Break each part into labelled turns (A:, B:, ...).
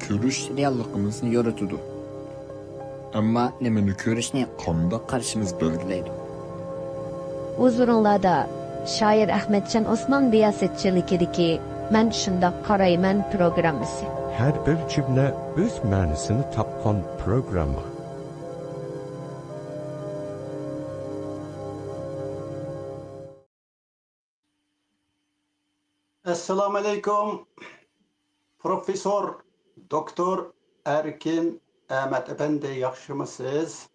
A: Görüş reallıqımızı yorutudu. Ama nemeni görüşne qanda qarşımız belgileydi.
B: Huzurunlarda şair Ahmetcan Osman riyasetçilikideki "Men şundaq qarayman" programmasi.
C: Her bir cümle öz ma'nosini topgan programma.
D: Assalamu alaikum. Profesör Doktor Erkin Ahmet Efendi yaxshimisiz?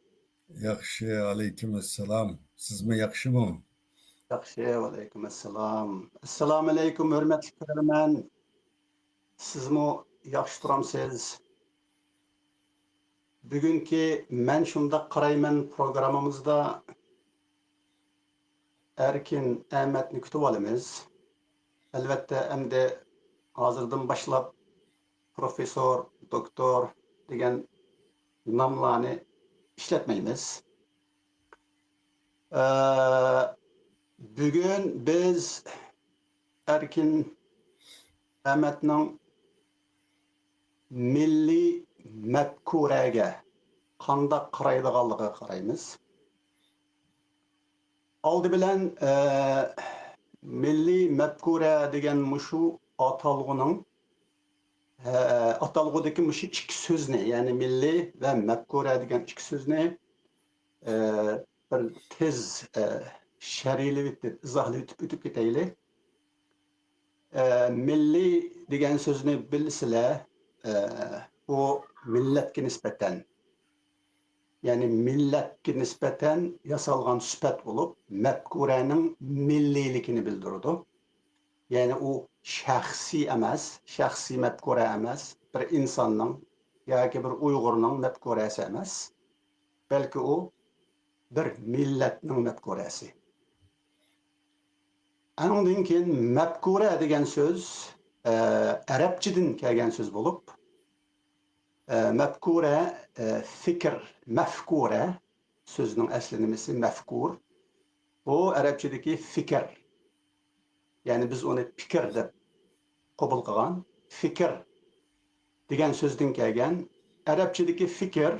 E: Yaxshi, aleykümselam. Sizmi yaxshimi?
D: Yaxshi, alaykum assalom. Assalomu alaykum, hurmatli ko'rarman. Sizmi yaxshi turamsiz? Bugungi Men shundaq qarayman programmamizda Erkin Ahmetni kutib olamiz. Albatta, endi hozirdan boshlab professor, doktor degan nomlarni ishlatmaymiz. Bugun biz Erkin Ahmetning milliy mafkuraga qanday qaraydiganligiga qaraymiz. Oldi bilan milliy mafkura degan mushu atalg'uning atalg'udagi mushu ikki so'zni, ya'ni milliy va mafkura degan ikki so'zni bir tez sharhlab o'tib, izohlab o'tib ketaylik. Milliy degan so'zni bilsizlar, bu millatga nisbatan, ya'ni millatga nisbatan yasalgan sifat bo'lib, mafkuraning milliyligini bildiradi. Ya'ni u shaxsiy emas, shaxsiy mafkura emas, bir insonning yoki bir Uyg'urning mafkurasi emas, balki u bir millatning mafkurasi. Andan keyin mafkura degan so'z arabchadan kelgan so'z bo'lib, mafkura fikr, mafkura so'zining asli nimasi mafkur. Bu arabchadagi fikr. Yani biz onu fikir deb qabul qilgan. Fikir degan so'zdan kelgan. Arabchadagi fikr,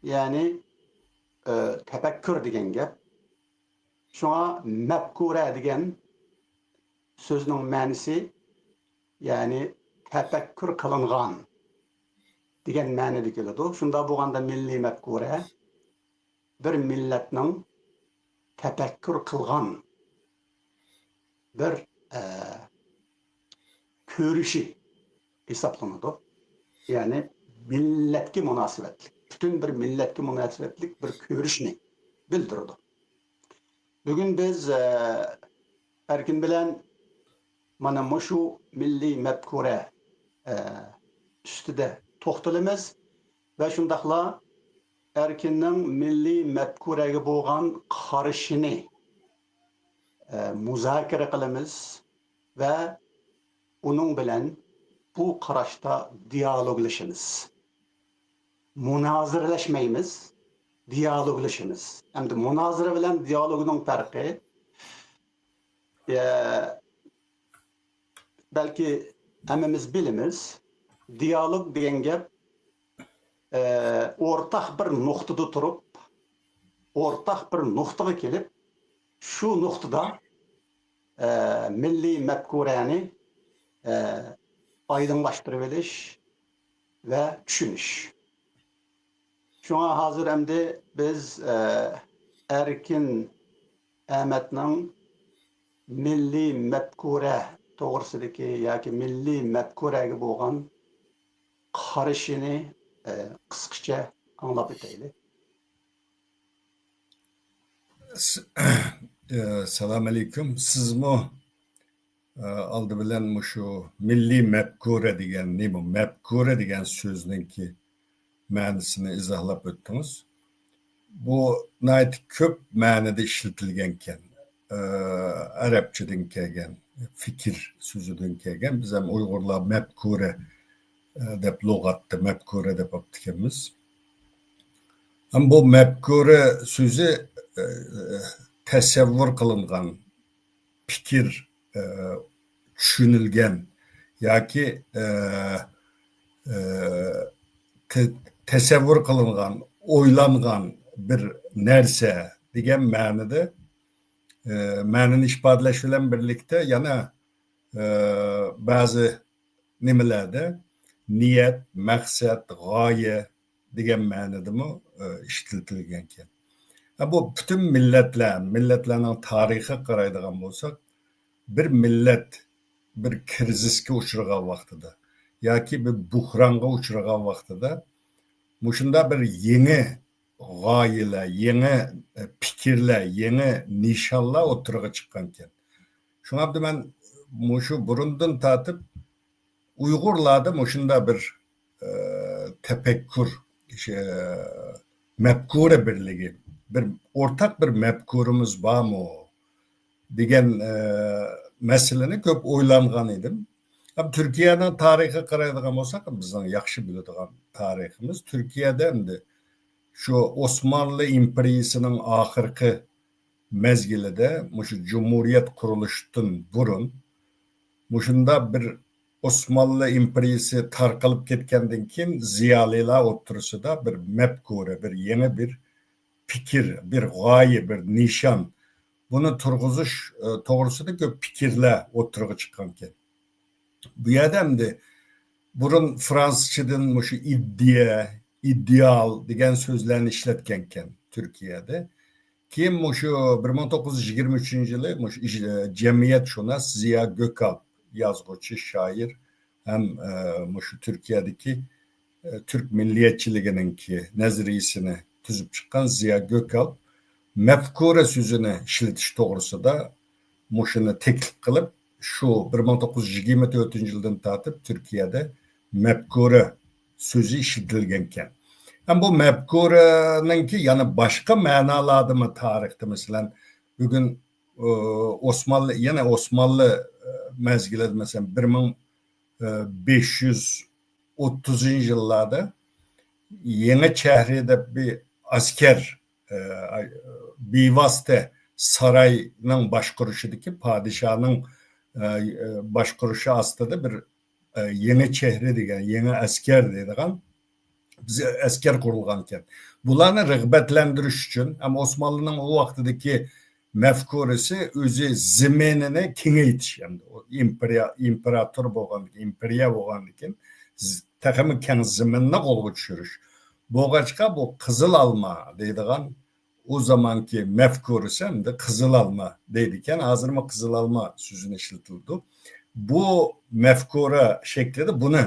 D: ya'ni tafakkur degan gap. Shunga mafkura degan so'zning ma'nosi, ya'ni tafakkur qilingan degan ma'noda keladi. Shunda bo'lganda milliy mafkura bir millatning tafakkur qilgan bir ko'rishi hisoblanadi. Ya'ni millatga munosabatlik, butun bir millatga munosabatlik bir ko'rishni bildiradi. Bugun biz Erkin bilan mana shu milliy mafkura ustida to'xtalamiz va shundaqla Erkinning milliy mafkuraga bo'lgan qarashini muzokara qilamiz va uning bilan bu qarashda dialoglashamiz. Munoziralashmaymiz, dialoglashamiz. Endi munozira bilan dialogning farqi belki hammamiz bilamiz. Dialog degan gap o'rtaq bir nuqtada turib, o'rtaq bir nuqtaga kelib, şu noktada milliy mafkurani aydınlaştırıp ediş ve düşünüş. Şuna hazır endi biz Erkin Ahmetning milliy mafkura to'g'risidagi yoki milliy mafkuraga bo'lgan qarashini qisqacha anglab o'taylik.
E: Selam aleyküm. Sizmi aldı bilen şu milliy mafkura degan nima? Mafkura degan so'zningki ma'nosini izohlab o'tdingiz. Bu nayt ko'p ma'noda ishlatilgan ekan. Arabchadan kelgan, fikr so'zidan kelgan. Biz ham Uyg'urlar mafkura deb lug'atda mafkura deb topganmiz. Ham bu mafkura so'zi tasavvur qilingan, fikir düşünülgen yoki e, tasavvur qilingan, o'ylangan bir narsa degan ma'nida ma'nini ifodalash bilan birlikda yana ba'zi nimalarda niyat, maqsad, g'oya degan ma'nodami ishlatilgan ekan. Bu bütün millatlarning tarixiga qaraydigan bo'lsak, bir millat bir krizisga uchragan vaqtida yoki bir buhronga uchragan vaqtida mushunda bir yangi g'oyalar, yangi fikrlar, yangi nishonlar o'tirg'a chiqqan ekan. Shunga men mushu burundan tatib Uyg'urlarda mushunda bir tefekkür, mefkure birligi, bir ortak bir mefkurumuz bormi degan masalani ko'p o'ylangan edim. Türkiye'nin tarixiga qaraydigan bo'lsak, bizning yaxshi biladigan tariximiz Türkiye'da endi shu Osmanlı imperiyasining oxirgi mezgilida, mushu Cumhuriyet qurilishidan burun mushunda bir Osmanlı imperiyasi tarqalib ketgandan keyin ziyolilar o'rtasida bir mefkura, bir yangi bir fikir, bir g'oya, bir nishon buni turg'izish to'g'risida ko'p fikrlar o'tirg'a chiqqan ekan. Bu yerda endi burun fransuzchadan mushu ideal degan so'zlarni ishlatgan ekan Turkiyada. Keyin mushu 1923-yili mushu jamiyatshunos Ziya Gökalp yazgıcı, şair hem mushu Türkiye'deki Türk milliyetçiliğininki nazariyasini tüzüp çıkan Ziya Gökalp mefkure sözünü işletiş to'g'risida mushuni teklif qilib, shu 1924-yildan tortib Turkiyada mefkure so'zi ishlatilgan ekan. Ham bu mefkureninki yana boshqa ma'nolardami tarixda, masalan, bugun Osmanlı, yana Osmanlı mezgilida mesela 1530 yıllarda Yeni Çehre'de bir asker bivasite sarayının başkuruşudaki padişahının başkuruşu aslında bir Yeni Çehre degan, yeni asker degan bize asker kurulganken. Bularni rağbetlendiriş için ama Osmanlı'nın o vaktideki mefkuresi özü zeminini kengeytiş, yani o imperator bo'lganligi, imperiya bo'lganligi takımı keng zeminni qo'lga tushirish. Bo'g'achqa bu qizil alma deydigan o zamanki mefkurisi hem de qizil alma deydiken, hozirmi qizil alma so'zini ishlatildi. Bu mefkura şeklinde bunu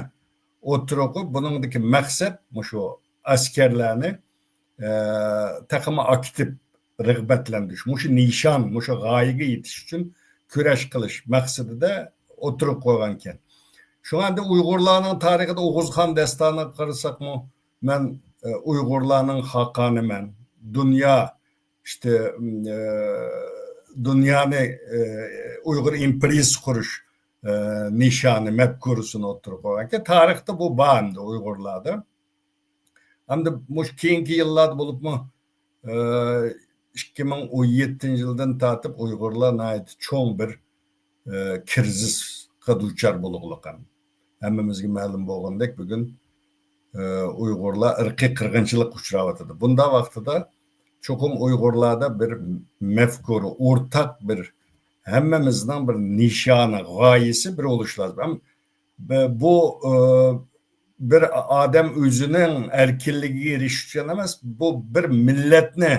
E: o'tirib, buningdagi maqsad shu askerlarni takımı aktif rağbetlendirish, mushu nishon, mushu g'oyaga yetish uchun kurash qilish maqsadida o'tirib qo'ygan ekan. Şu anda Uyg'urlarning tarixida O'g'uzxon dastoniga qarasakmi, men Uyg'urlarning haqqoniman, dünya işte dünyani Uyg'ur imperiyasi qurish nishoni, mefkurusini o'tirib qo'ygan ekan. Tarixda bu bor endi Uyg'urlarda. Hamda mush keyingi yillarda bo'libmi 2017-yildan tortib Uyg'urlar cho'ng bir krizisga duchor bo'lgan. Hammamizga ma'lum bo'lgandek, bugun Uyg'urlar irqiy qirg'inchilik uchrayotdi. Bunda vaqtida cho'qim Uyg'urlarda bir mefkuru, o'rtak bir hammamizning bir nishoni, g'oyasi bir bo'lishi lozim. Bu bir odam o'zining erkinligiga erishish uchun emas, bu bir millatni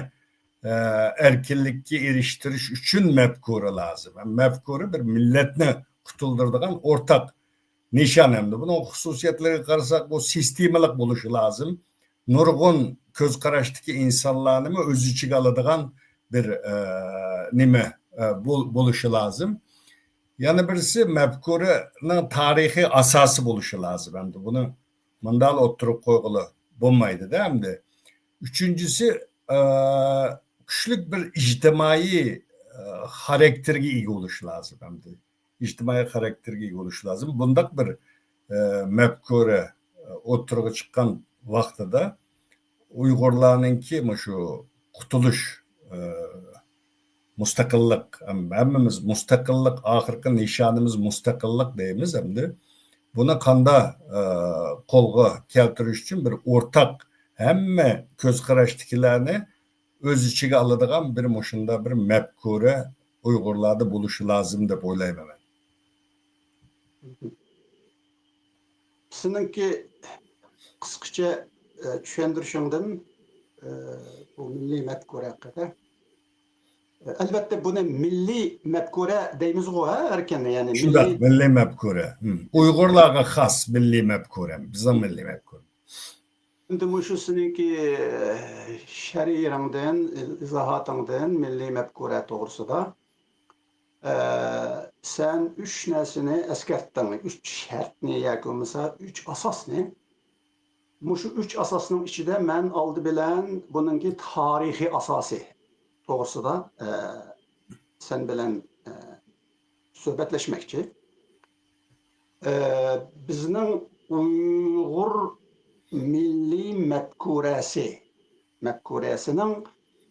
E: erkinlikka erishtirish uchun mefkura lazım. Mefkura bir millatni qutuldiradigan o'rtak nishon hamda. Buning xususiyatlariga qarasak, bu sistemalik bo'lishi lozim. Nurg'un ko'z qarashdagi insonlarni o'z ichiga oladigan bir nima bo'lishi lozim. Yana birisi mefkuraning tarixiy asosi bo'lishi lozim. Hamda buni mundal o'tirib qo'yg'ili bo'lmaydi-da hamda. Üçüncüsü kuchli bir ijtimoiy xarakterga ega bo'lishi lozim. Hamda ijtimoiy xarakterga ega bo'lishi lozim. Bundaq bir mefkura o'tirg'a chiqqan vaqtida Uyg'urlarninki shu qutulish, mustaqillik, hammamiz mustaqillik, oxirgi nishonimiz mustaqillik deymiz. Hamda buni qanda qo'lga keltirish uchun bir o'rtaq hamma ko'z qarashdagilarni o'z ichiga oladigan bir mushunda bir mafkura Uyg'urlarda bo'lishi lozim deb o'ylayman men.
D: Sizinki qisqacha tushuntirishingdan bu milliy mafkura haqida. Albatta buni milliy mafkura deymiz-ku erken, yani
E: Shunday milliy mafkura. Uyg'urlarga xos milliy mafkura, bizning milliy mafkura.
D: Endi bu shu sizniki şer'iyrangdan, izohatingdan milliy mafkura to'g'risida sen 3 narsani eskartding, 3 shartni yoki bo'lmasa 3 asosni. Şu 3 asasning ichida men oldi bilan buningki tarixiy asosi to'g'risida sen bilan suhbatlashmoqchi. Bizning Uyg'ur milliy mafkurasining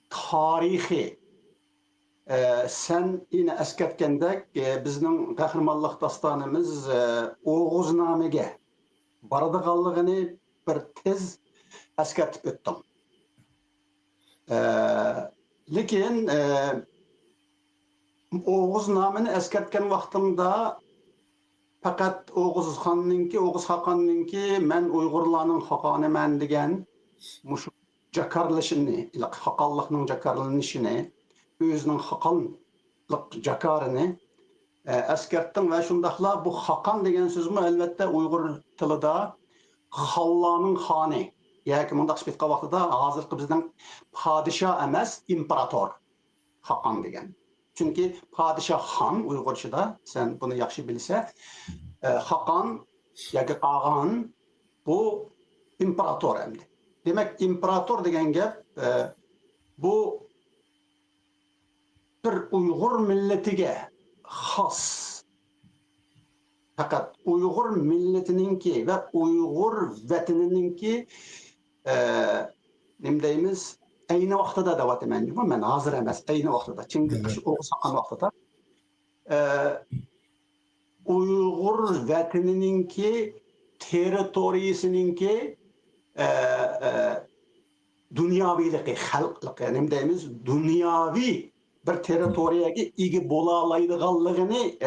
D: tarixi sen yine eskartgandek bizning qahramonlik dostonimiz Oğuzname'ga boradiganligini bir tez eskartib o'tdim. Lekin Oğuzname'ni eskartgan vaqtimda faqat Oğuz Hakonninki men Uyg'urlarning Hakoniman degan mushu jakarlashini, Hakonlikning jakarlanishini, o'zining Hakonlik jakarini eskartdim ve shundaqla bu Hakon degan so'zmi albatta Uyg'ur tilida Xallarning xoni yoki mundaq aytgan vaqtida hozirgi bizning podshoh emas, imperator Hakon degan. Çünkü padişah xon Uyg'urchada sen bunu yaxshi bilsa, Hakon yoki ağan bu imperator endi. Demek imperator degan gap bu bir Uyg'ur milletiga xos. Fakat Uyg'ur milletininki ve Uyg'ur vatanininki nima deymiz? Aynı vaqtida da'vataman. Men hozir emas, aynı vaqtida. Chunki Oğuz Hakon vaqtida Uyg'ur vatanininki territoriyasininki dunyoviyligi, xalqligi, nima deymiz? Dunyoviy bir territoriyaga ega bo'la oladiganligini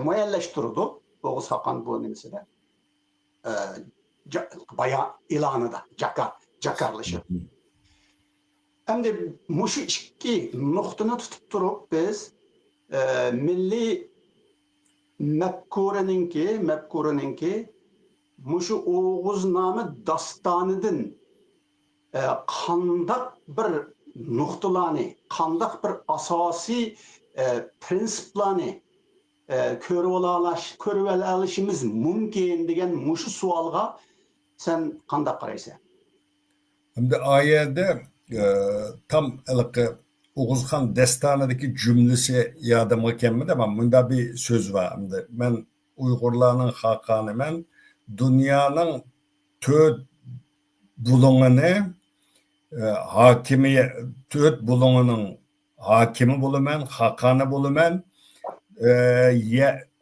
D: muayyanlashtirdi. Oğuz Hakon bu nimasida bayağı ilanida, jakarlaşı. Hem de muşu iki noktunu tutup durup biz milli mefkureninki muşu Oğuzname dastanıdın kandak bir noktalarını, kandak bir asasi prensiplarını körüp alışımız mümkün degen muşu sualga sen kandak qaraysan?
E: Hem de ayette tam Oğuzhan destanıdaki cümlesi yadıma gelmedi ama bunda bir söz var. Ben Uygurlarının hakanı, ben dünyanın tört bulununu tört bulununun hakimi bulumen, hakanı bulumen,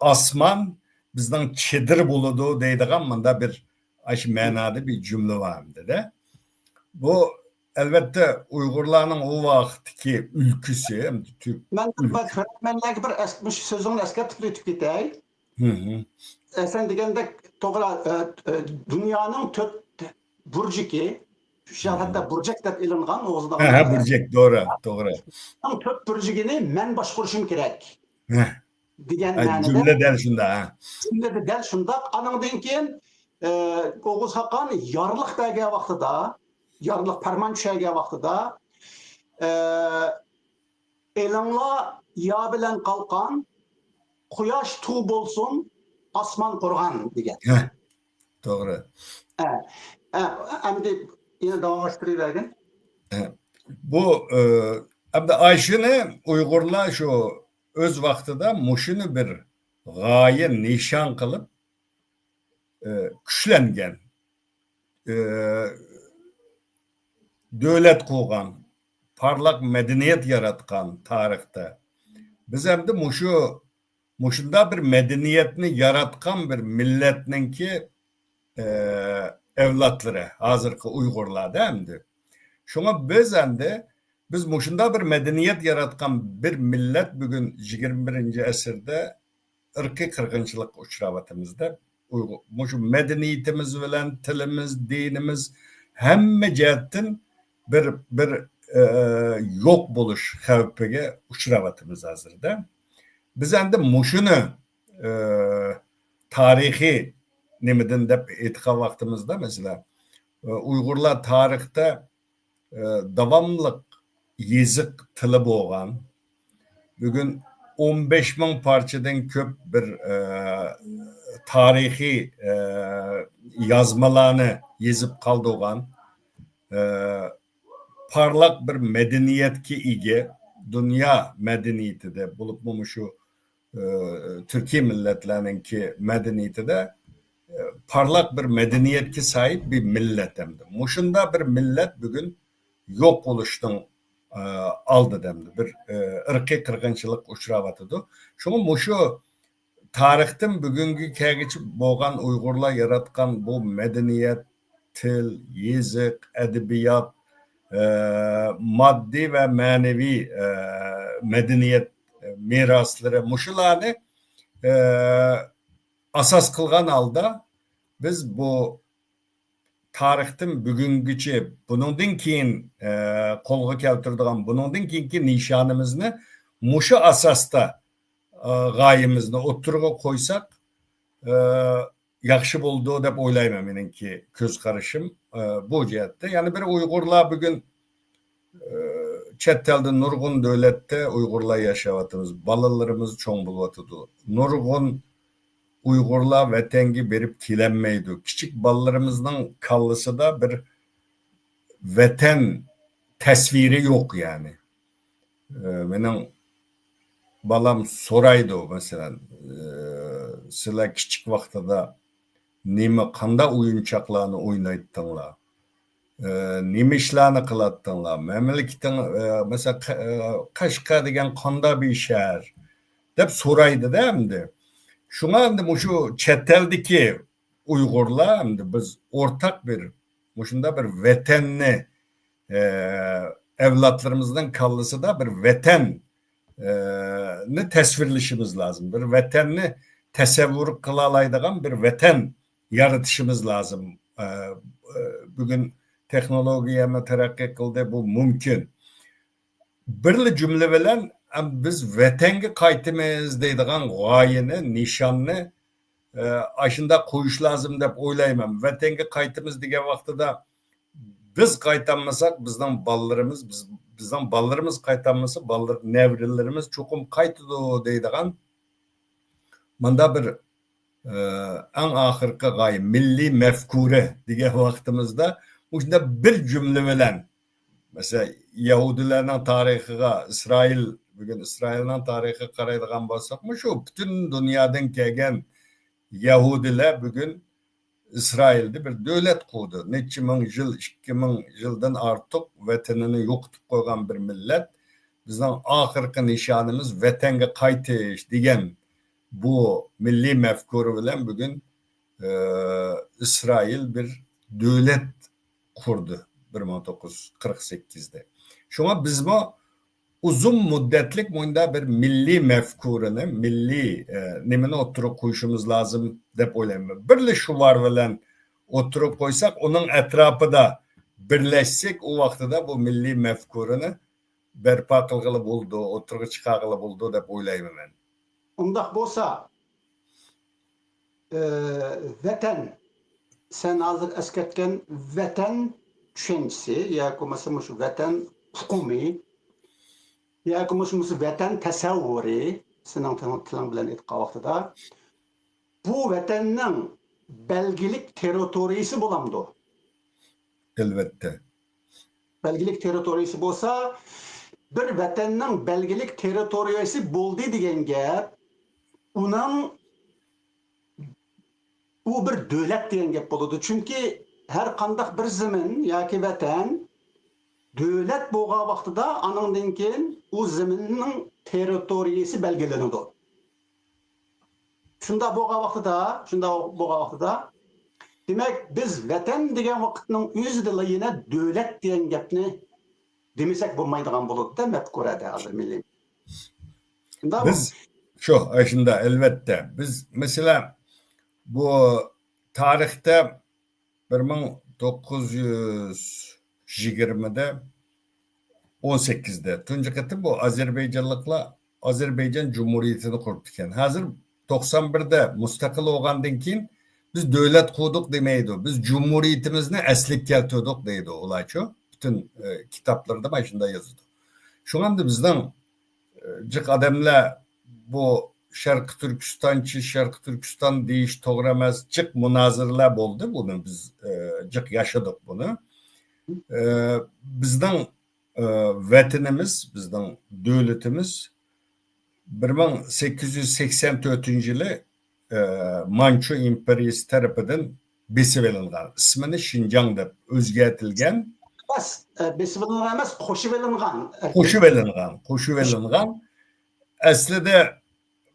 E: asman bizden çedir buludu deydiğim bunda bir aşı manada bir cümle var de. Bu elbette Uygurlarının o vaxtki ülküsü, Türk
D: menleki bir esmiş sözün eskartıp ötüp gitey. Sen degende to'g'ri dünyanın tört burcuki, hatta burcak deb ilingan Oğuzda.
E: Burcak, doğru.
D: Tört burcugini men boshqarishim kerak. Degan ma'noda.
E: Cümle del şunda.
D: Cümle del şunda. Anandan keyin Oğuz Hakon yorliq bergan vaqtida, yorliq farmon tushagan vaqtida elinglar yo bilan qalqon, quyosh tuv bo'lsin, osmon qurg'on degan.
E: Doğru.
D: Endi yine davamlaştırıvergin.
E: Bu hem Ayşe'ni Uygurlar şu öz vaxtida muşunu bir gaye nişan kılıp güçlengen, devlet kurgan, parlak medeniyet yaratkan tarihte. Biz hem de muşunda bir medeniyetini yaratkan bir milletinin ki evlatları, hazırki Uygurlar demdi. Şuna biz muşunda bir medeniyet yaratkan bir millet bugün 21. esirde ırkı kırgınçılık uçravatımızda. Muşu medeniyetimiz bilen tilimiz, dinimiz hemme cihetten bir yok buluş xevpige uçravatımız hazırda. Biz endi muşunu tarihi nimeden de etika vaktimizde mesela Uygurlar tarihte davamlıq yazık tili boğan, bugün 15 bin parçadan köp bir tarihi yazmalarını yazıp kaldığan, parlak bir medeniyet ki ige, dünya medeniyeti de bulup şu Türkiye milletlerinin ki medeniyeti de parlak bir medeniyet ki sahip bir millet demdi. Muşunda bir millet bugün yok oluştun aldı demdi. Bir ırkı kırgınçılık uçravatıdı. Şunu muşu tarihten bugünkü kegiçi boğan Uygurlar yaratkan bu medeniyet, til, yazık, edebiyat, maddi ve manevi medeniyet mirasları muşularını asas kılgan alda biz bu tarihten bugünküçe bunundan keyin kolga keltirdigan bunundan keyinki nişanımızını muşu asasta gayemizni oturga koysak yaxşı boldu dep oylayman meniki köz karışım bu cihette. Yani bir Uygurlar bugün chet elde nurgun devlette Uygurlar yaşavatımız, balalarımız çoğun buluvatıdı. Nurgun Uygurlar vetengi berip kilenmeydi. Küçük ballarımızdan kallısı da bir veten tasviri yok yani. Benim balam soraydı o mesela. Sıla küçük vaktada nime kanda oyuncaklarını oynayttınlar. Nime işlerini kılattınlar. Memleketin mesela Kaşka degen kanda bir şehir. Dep soraydı değil mi? Şuna hem şu çeteldeki Uygurlar hem de biz ortak bir muşunda bir vetenni evlatlarımızdan kallısı da bir veten ne tasvirlişimiz lazım. Bir vetenni tesevvür kılalaydıgan bir veten yaratışımız lazım. Bugün teknolojiye mi terakki kıldı bu mümkün. Birli cümle bilen biz vatanga qaytimiz deydigan g'oyani, nishonni aşında qo'yish lazım deb o'ylayman. Vatanga qaytimiz degan vaqtida biz qaytanmasak bizdan ballarimiz qaytanmasa nevrelerimiz cho'qim qaytadi deydigan manda bir en ahirki g'oya milliy mafkura degan vaqtimizda o'shanda bir cümle bilen mesela Yahudilerin tarihiga bugün İsrail'in tarihi qaraydigan bolsak mı şu bütün dünyadan kelgan Yahudiler bugün İsrail'de bir devlet kurdu. Neçe ming yıl, 2000 yıldan artık vatanını yo'qotib qo'ygan bir millet. Bizden ahirki nişanımız vatanga qaytish degan bu milliy mafkura bilen bugün İsrail bir devlet kurdu 1948'de. Şuna biz bu uzun müddetlik bunda bir milli mefkurunu, milli nemini oturup koyuşumuz lazım dep oylayman. Birli şu var bilen oturup koysak onun etrafı da birleşsek o vaxtıda bu milli mefkurunu berpa kılgılı buldu, oturup çıkargılı buldu dep oylayman ben.
D: Ondaq bolsa vatan sen hazır esketken vatan düşüncesi ya mesela şu vatan hukumi ya mesela vatan tasavvuri senin tanıtılan bilen etqa vaqtida bu vatanның belgilik teritoriyasi bulamdı.
E: Elbette.
D: Belgilik teritoriyasi bolsa bir vatanның belgilik teritoriyasi buldu degan gap onun u bir devlet degan gap boludu. Çünkü her kandak bir zemin yoki vatan devlet bo'lgan vaqtida anandan keyin u zaminning territoriyasi belgilanadi. Shunda bo'lgan vaqtida Demek biz vatan degan vaqtning o'zida yana davlat degan gapni demasak bo'lmaydigan bo'ladi da mafkurada hozir milliy.
E: Biz aslında elbette biz mesela bu tarihte 1920'de 18'de tuncu katı bu Azerbaycanlıkla Azerbaycan Cumhuriyeti'ni kurup diken. Hazır 91'de mustakil olgandan keyin biz devlet kurduk demeydi. Biz cumhuriyetimizni eslik keltirdik deydi olay şu. Bütün kitaplarda başında yazıldı. Şu anda bizden cık adamla bu Şarkı Türkistançı, Şarkı Türkistan deyiş toğramaz cık münazırlar oldu bunu biz cık yaşadık bunu. Bizden vatanimiz, bizden devletimiz 1884 yılı Manchu İmperiyası tarafından besiverilgan. İsmini Şinjan deb özgertilgan.
D: Bas besiverilgan emas, qo'shiverilgan.
E: Qo'shiverilgan. Aslida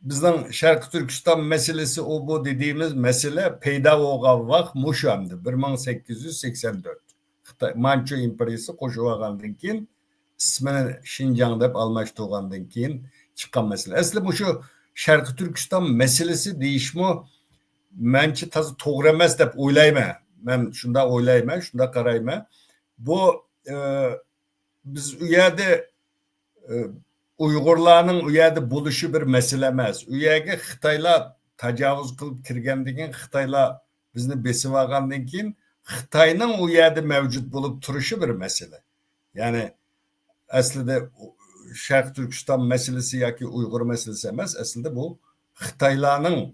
E: bizden Şarkı Türkistan meselesi o bu dediğimiz mesele peyda olgan vaqt mushu hamdi 1884. Xitoy Manchu İmperiyası qo'shilgandan keyin ismini Şinjan deb almashtirgandan keyin chiqqan mesele. Aslida mushu Şarkı Türkistan meselesi deyishmi menchi to'g'ri emas deb o'ylayman. Men shunda o'ylayman, shunda qarayman. Bu biz u yerda Uyg'urlarning u yerda bo'lishi bir mesele emas. U yerga Xitoylar tajovuz qilib kirgandan keyin Xitoylar bizni besib olgandan keyin Xitoyning u yerda mavjud bo'lib turishi bir mesele. Ya'ni aslida Şarkı Türkistan meselesi yoki Uyg'ur meselesi emas, aslida bu Xitoylarning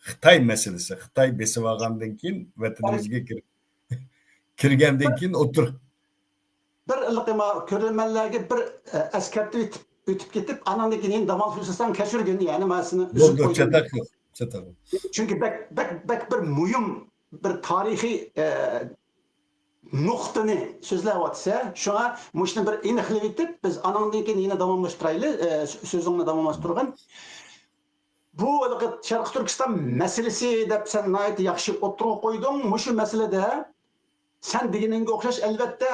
E: Xitoy meselesi. Xitoy besib olgandan keyin vatanimizga kirgandan keyin o'tir.
D: Bir ilqima ko'rmanlarga bir askarni o'tib ketib, anandan keyin Damal Xususan kechirgani, ya'ni masini
E: uzib qo'ygan.
D: Chunki bak bir muhim bir tarixiy nuqtani so'zlayotsa, shunga mushni bir aniqlab etib, biz anandan keyin yana davomlashtiraylik, so'zingni davomlashtirgan. Bu Sharq Turkiston masalasi deb sen nayt yaxshi o'tirib qo'yding. Mushu masalada sen deganingga o'xshash albatta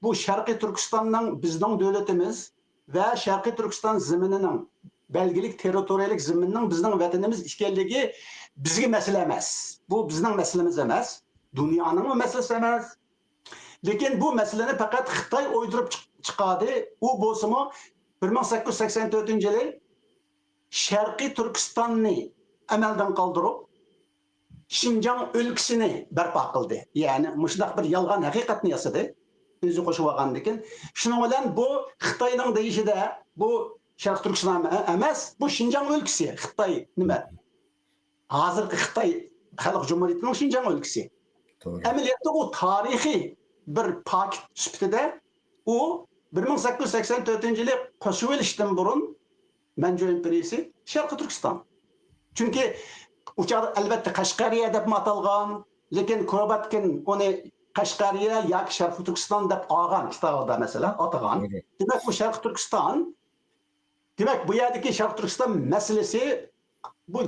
D: bu Sharqiy Turkistonning bizning davlatimiz va Sharqiy Turkiston zeminining belgilik territoriyalik zeminning bizning vatanimiz ekanligi bizga masala emas. Bu bizning masalamiz emas, dunyoning masalasi emas. Lekin bu masalani faqat Xitoy o'ydirib chiqadi. U bo'lsa-mu 1884-yili Sharqiy Turkistonni amaldan qoldirib Şinjan o'lkasini barpo qildi. Ya'ni mushtaq bir yolg'on haqiqatni yasadi. O'zi qo'shib olgandan keyin shuning bilan bu Xitoyning deyishida bu Sharq Turkiston emas, bu Şinjan o'lkasi. Xitoy nima? Hozirgi Xitoy Xalq Cumhuriyatining Şinjan o'lkasi.
E: To'g'ri.
D: Amaliyotda u tarixiy bir paket sifatida u 1884-yili qo'shib olishdan burun Manchu imperiyasi Sharq Turkiston. Chunki uçar elbette Qashqariya deb atalgan, lekin Ko'rbatkin uni Qashqariya yoki Sharq Turkiston deb olgan kitobida masalan atagan. Demak bu Sharq Turkiston, demak bu yerdagi Sharq Turkiston masalasi bu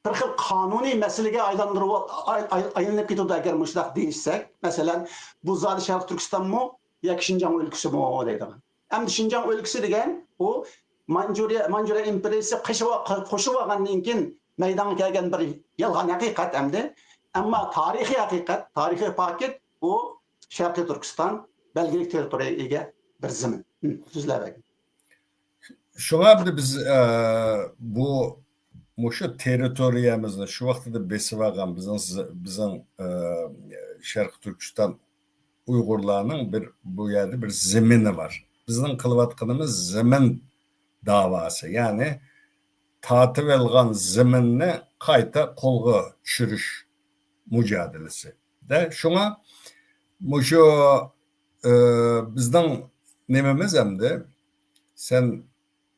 D: bir xil qonuniy masalaga aylanib ketadi agar mushtaq deyishsak. Masalan, bu zodi Sharq Turkistonmi yoki Şinjan o'lkasimi deydigan. Endi Şinjan o'lkasi degan u Manjuriya imperiyasi qo'shib olgandan keyin maydonga kelgan bir yolg'on haqiqat endi. Ammo tarixiy haqiqat, tarixiy paket u Sharqiy Turkiston belgilik territoriyaga ega bir zamin. So'zlab ekan.
E: Şuna biz bu mushu territoriyamizni shu vaqtida besib olgan bizning Sharqiy Turkiston Uyg'urlarning bu yerda bir zemini var. Bizning qilayotganimiz zemin davası. Yani tatib olgan zeminni qayta qo'lga tushirish mücadelesi. De şuna mushu bizning nemamiz hamda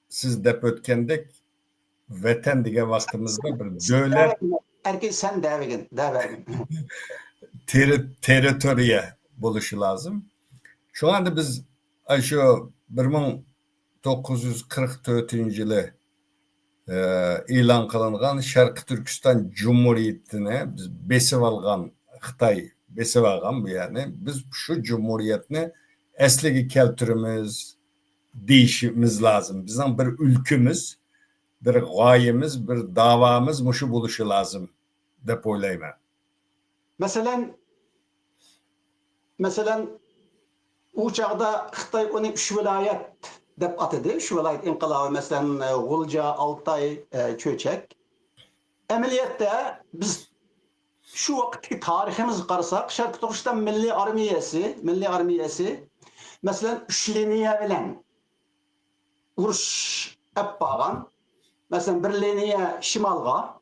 E: siz deb o'tgandek vatan degan vaqtimizda bir davlat
D: erkin sen davagin
E: territoriya bo'lishi lazım. Şu anda biz shu 1944-yili e'lon qilingan Sharqi Turkiston Cumhuriyetini biz besib olgan Xitoy besib olgan bu yani biz şu Cumhuriyetni asliga keltirimiz deyishimiz lazım. Bizning bir ülkemiz, bir g'oyamiz, bir davamız mushu bo'lishi lazım deb o'ylayman.
D: Mesela u çağda Xitoy onu 3 vilayet deb atadı. 3 vilayet inqilabı mesela G'ulja, Altay, Cho'chak. Amaliyotda biz şu vaqtki tariximizni qarasak, Sharq Turkiston Milliy armiyasi mesela 3 liniya bilan urush olib borgan. Mesela bir liniya shimolga,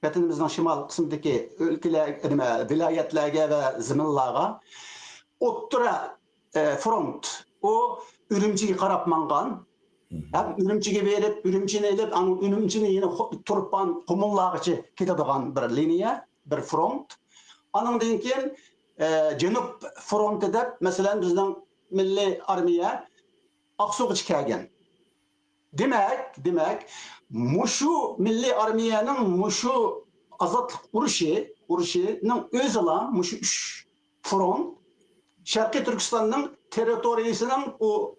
D: vatanimizning shimol qismidagi o'lkalar, viloyatlarga va ziminlarga, o'ttira front o Ürümchiga qarab mangan. Hem Ürümchiga berib, Ürümchini elib, anu Ürümchini yine turpan Qumullargacha ketadigan bir liniya, bir front. Anandan keyin Janub fronti deb, masalan, bizning milliy armiya Aqsugacha kelgan. Demek, mushu milliy armiyaning mushu azodlik urushining o'zila mushu 3 front Sharqiy Turkistonning territoriyasining o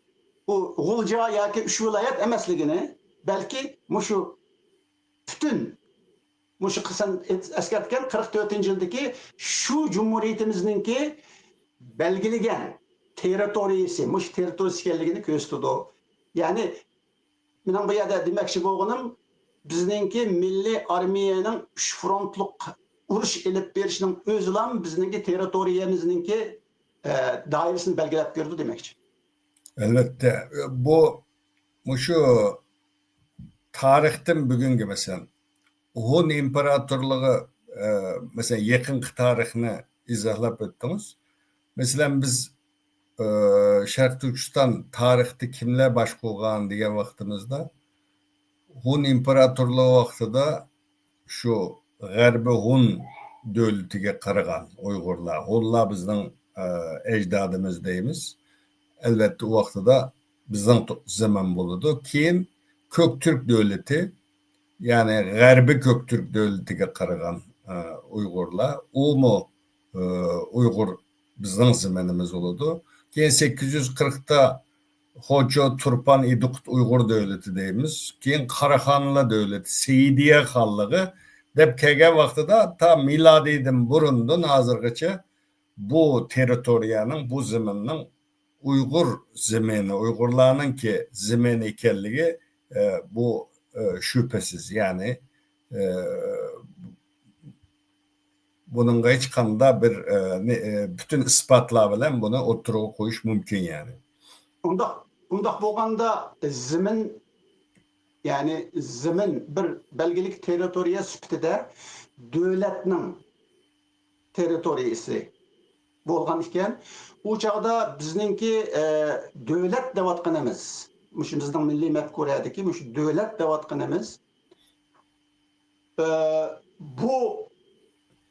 D: G'ulja yoki 3 viloyat emasligini, balki mushu butun mushu qilsan eskartgan 44-yildagi shu Cumhuriyetimizningki belgilagan territoriyasi, mush territoriyasi ekanligini ko'rsatdi. Ya'ni men bu yerda demoqchi bo'lganim, bizningki milliy armiyaning 3 frontlik urush elib berishining o'zi ham bizningki territoriyamizningki dairesini belgilab berdi demoqchi.
E: Elbette bu şu tarihten bugünkü mesela Hun imparatorluğu mesela yakın tarihini izahlab o'tdingiz. Mesela biz Sharq Turkiston tarixda kimlar bosh qo'ygan degan vaqtimizda Hun imparatorluğu vaqtida şu G'arbiy Hun davlatiga qaragan Uyg'urlar, Hunlar bizning ecdadımız deymiz. Elbette o vaqtida bizning zaman bo'ladi. Keyin Köktürk davlati, yani G'arbiy Köktürk davlatiga qaragan Uyg'urlar, u mu Uyg'ur bizning zamanimiz bo'ladi. Keyin 840'da Hoca Turpan İdukut Uyg'ur davlati deymiz. Keyin Qaraxonlar davlati, Seydiye xonligi deb kelgan vaqtida ta milodiydan burundan hozirgacha bu territoriyaning, bu zaminning Uygur zemini, Uygurlarning ki zemini ekanligi bu şüphesiz. Yani bununla hiç qanday bir bütün ispatlar bilan buni o'ttirib qo'yish mumkin yani.
D: Undaq bo'lganda zimin bir belgilik territoriya sifatida davlatning territoriyasi bo'lgan ekan, u chaqda bizningki davlat deyotganimiz, bizning milliy mafkuradagi shu davlat deyotganimiz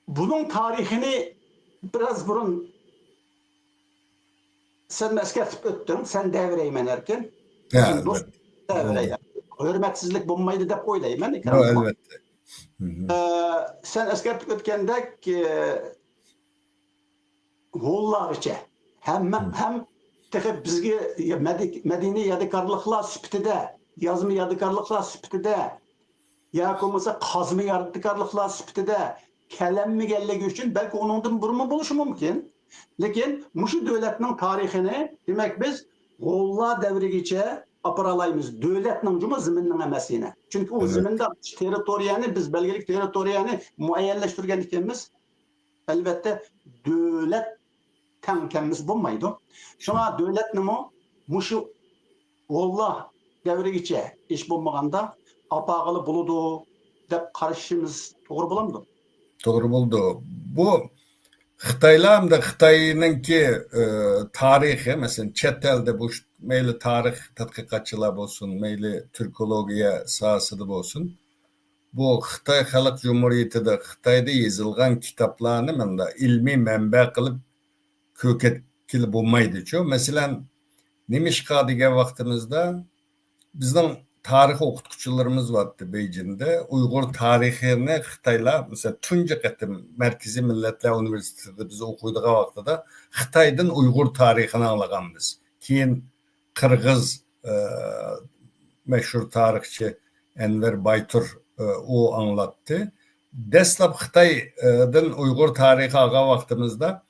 D: bunun tarixini biraz burun sen eskertip öttün, sen devreymen erken.
E: Evet.
D: Devreymen. Hürmetsizlik bulmaydı dep oylayman.
E: Elbette.
D: Sen eskertip ötkendek G'ullargacha hem texib bizga madaniy yodikorliklar sifatida, yozma yodikorliklar sifatida yoki bo'lmasa qazma yodikorliklar sifatida kelinmaganligi uchun balki uningdan burma bo'lishi mumkin. Lekin mushu davlatning tarixini demak biz G'ullar davrigacha operalaymiz. Davlatning juma ziminning emasini. Chunki u ziminda territoriyani biz belgilik territoriyani muayyanlashtirgan ekanmiz. Albatta davlat tengkemiz bo'lmaydi. Shuna davlatnimi mushu G'ullar davrigacha ish bo'lmaganda apag'ili bo'ladi deb qarashimiz to'g'ri bo'lamdi?
E: To'g'ri bo'ldi. Bu Xitoylar hamda Xitoyninki tarixi, masalan, chet elda bu mayli tarix tadqiqotchilar bo'lsin, mayli turkologiya sohasida bo'lsin, bu Xitoy Xalq Cumhuriyetida Xitoyda yozilgan kitoblarni menda ilmiy manba qilib ko'rsatkili bo'lmaydi-ku. Masalan, Nemishqa degan vaqtimizda bizning tarih okutkuçularımız vardı Beijing'de. Uygur tarihini Xitayla mesela tunca qetim Merkezi Milletler Üniversitesi'de biz okuyduğu vaxtıda Xitay'dan Uygur tarihini anlaganbiz. Keyin Kırgız meşhur tarihçi Enver Baytur o anlattı. Deslap Xitay'dan Uygur tarihi ağa vaxtımızda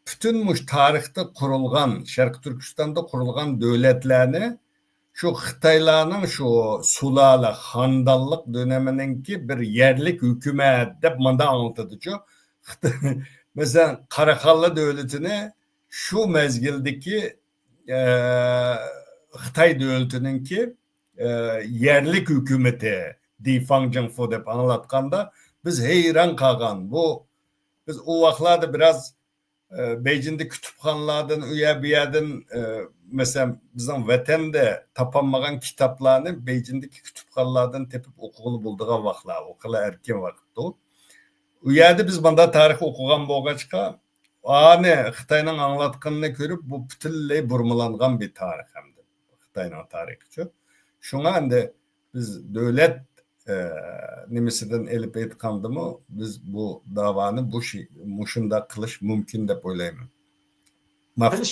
E: bütün muş tarihte kurulgan, Şarkı Türkistan'da kurulgan devletlerini şu Xitaylarning şu sulala, xandallık döneminingki bir yerlik hükümet deb manda anlatıcı. Mesela Karakallı devletini şu mezgildeki Xitay devletininki yerlik hükümeti Di Fangzhengfu deb anlatkanda biz heyran kalgan. Bu biz o vaxtlarda biraz Beijing'de kütüphanelerden, üye bir yerden mesela bizim vatanda tapanmagan kitaplarını Beijing'deki kütüphanelerden tepip okulu bulduğu vaxtlar, okula erken vaxtı o. Üyede biz bunda tarih okugan boğaçka, ani Xitay'nın anlatkınını görüp bu bütünley burmalangan bir tarih hem de. Xitay'nın tarihi. Şuna ende biz devlet nimesinden elip etkandı mı biz bu davanı bu şey muşunda kılış mümkün de böyleyim.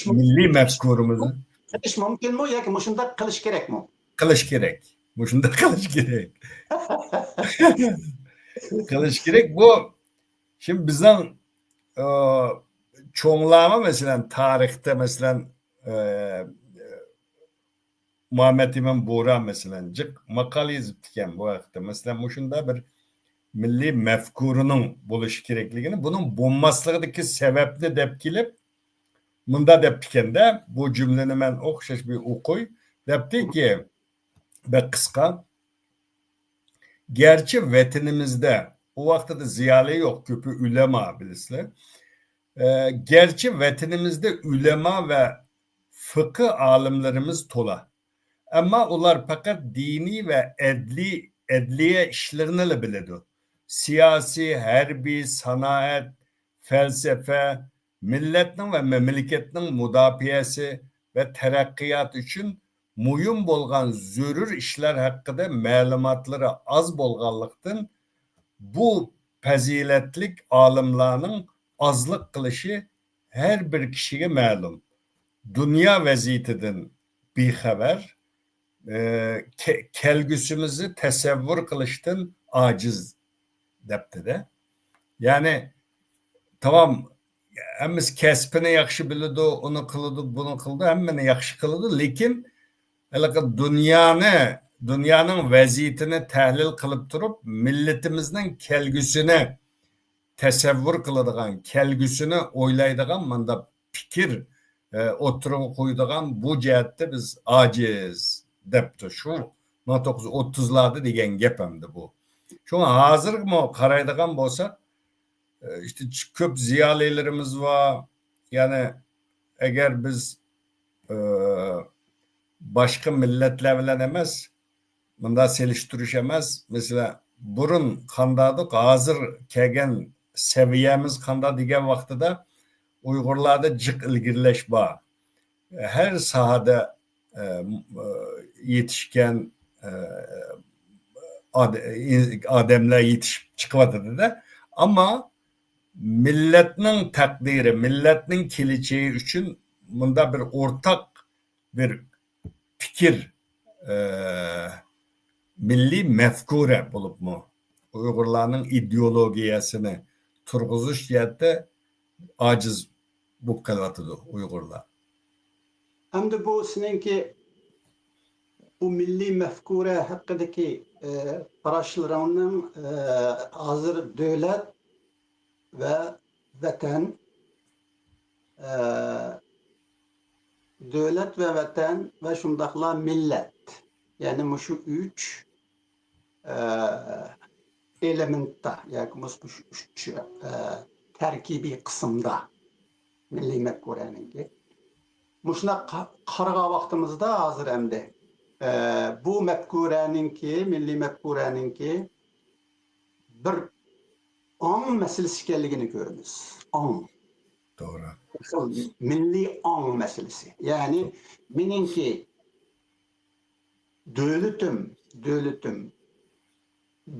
E: Milli mefkurumuzu
D: Kılış mümkün mü ya ki muşunda kılış gerek mi?
E: kılış gerek. Muşunda kılış gerek. Kılış gerek bu. Şimdi bizden çoğunlama mesela tarihte mesela Muhammed İmam Buğra mesela cık makale yazıptıken bu vaxtda mesela muşunda bir milli mefkurunun buluş gerekliğini bunun bulmaslıqdaki sebepli dep kilip mında deptiken de bu cümleni ben okşaş bir okuy depti ki ve kıska gerçi vatanimizde o vaxtta da ziyali yok köpü ülema bilisle gerçi vatanimizde ülema ve fıkıh alimlerimiz tola. Ama ular fakat dini ve edliye işlerini de biledi. Siyasi, herbi, sanaat, felsefe, milletin ve memleketin müdafiyesi ve terakkiyat için mühim bolgan zörür işler hakkında malumatları az bolganlıktan bu faziletlik alimlerinin azlık kılışı her bir kişiye malum. Dünya vaziyetinden bir haber, kelgüsümüzü tesevvür kılıştın aciz depti de. Yani tamam hemiz kesbini yakşı bilidi, onu kılıdı, bunu kıldı, hemmini yakşı kılıdı. Lekin dünyanın vaziyetini tahlil kılıp durup milletimizden kelgüsünü tesevvür kılıdığan, kelgüsünü oylaydıgan manda fikir oturup koyduğun bu cihette biz aciz depti. Şu 1930'larda degen gepemdi bu. Şuna hazır mı karaydıgan bolsa işte köp ziyalilerimiz var. Yani eğer biz başka milletler bilen emez bunda seliştiriş emez. Mesela burun kandadık hazır kegen seviyemiz kanda degen vaxtıda Uygurlarda cık ilgirleş var. Her sahada yetişken ademler yetişip çıkmadı da ama milletinin takdiri, milletinin keleceği için bunda bir ortak bir fikir milli mefkure bulup mu? Uygurların ideologiyasını turguzuş yerde aciz bu kalvatıdı Uygurlar.
D: Hem de bu seninki bu milli mefkure hakkındaki paraşlarının hazır devlet ve vatan devlet ve vatan ve şundakla millet yani şu üç elementa yani bu üç terkibi kısımda milli mefkureninki muşuna karga vaxtımızda hazır emdi bu mefkureninki milli mefkureninki bir an meselesi kelligini görürüz. An.
E: Doğru.
D: Milli an meselesi. Yani meninki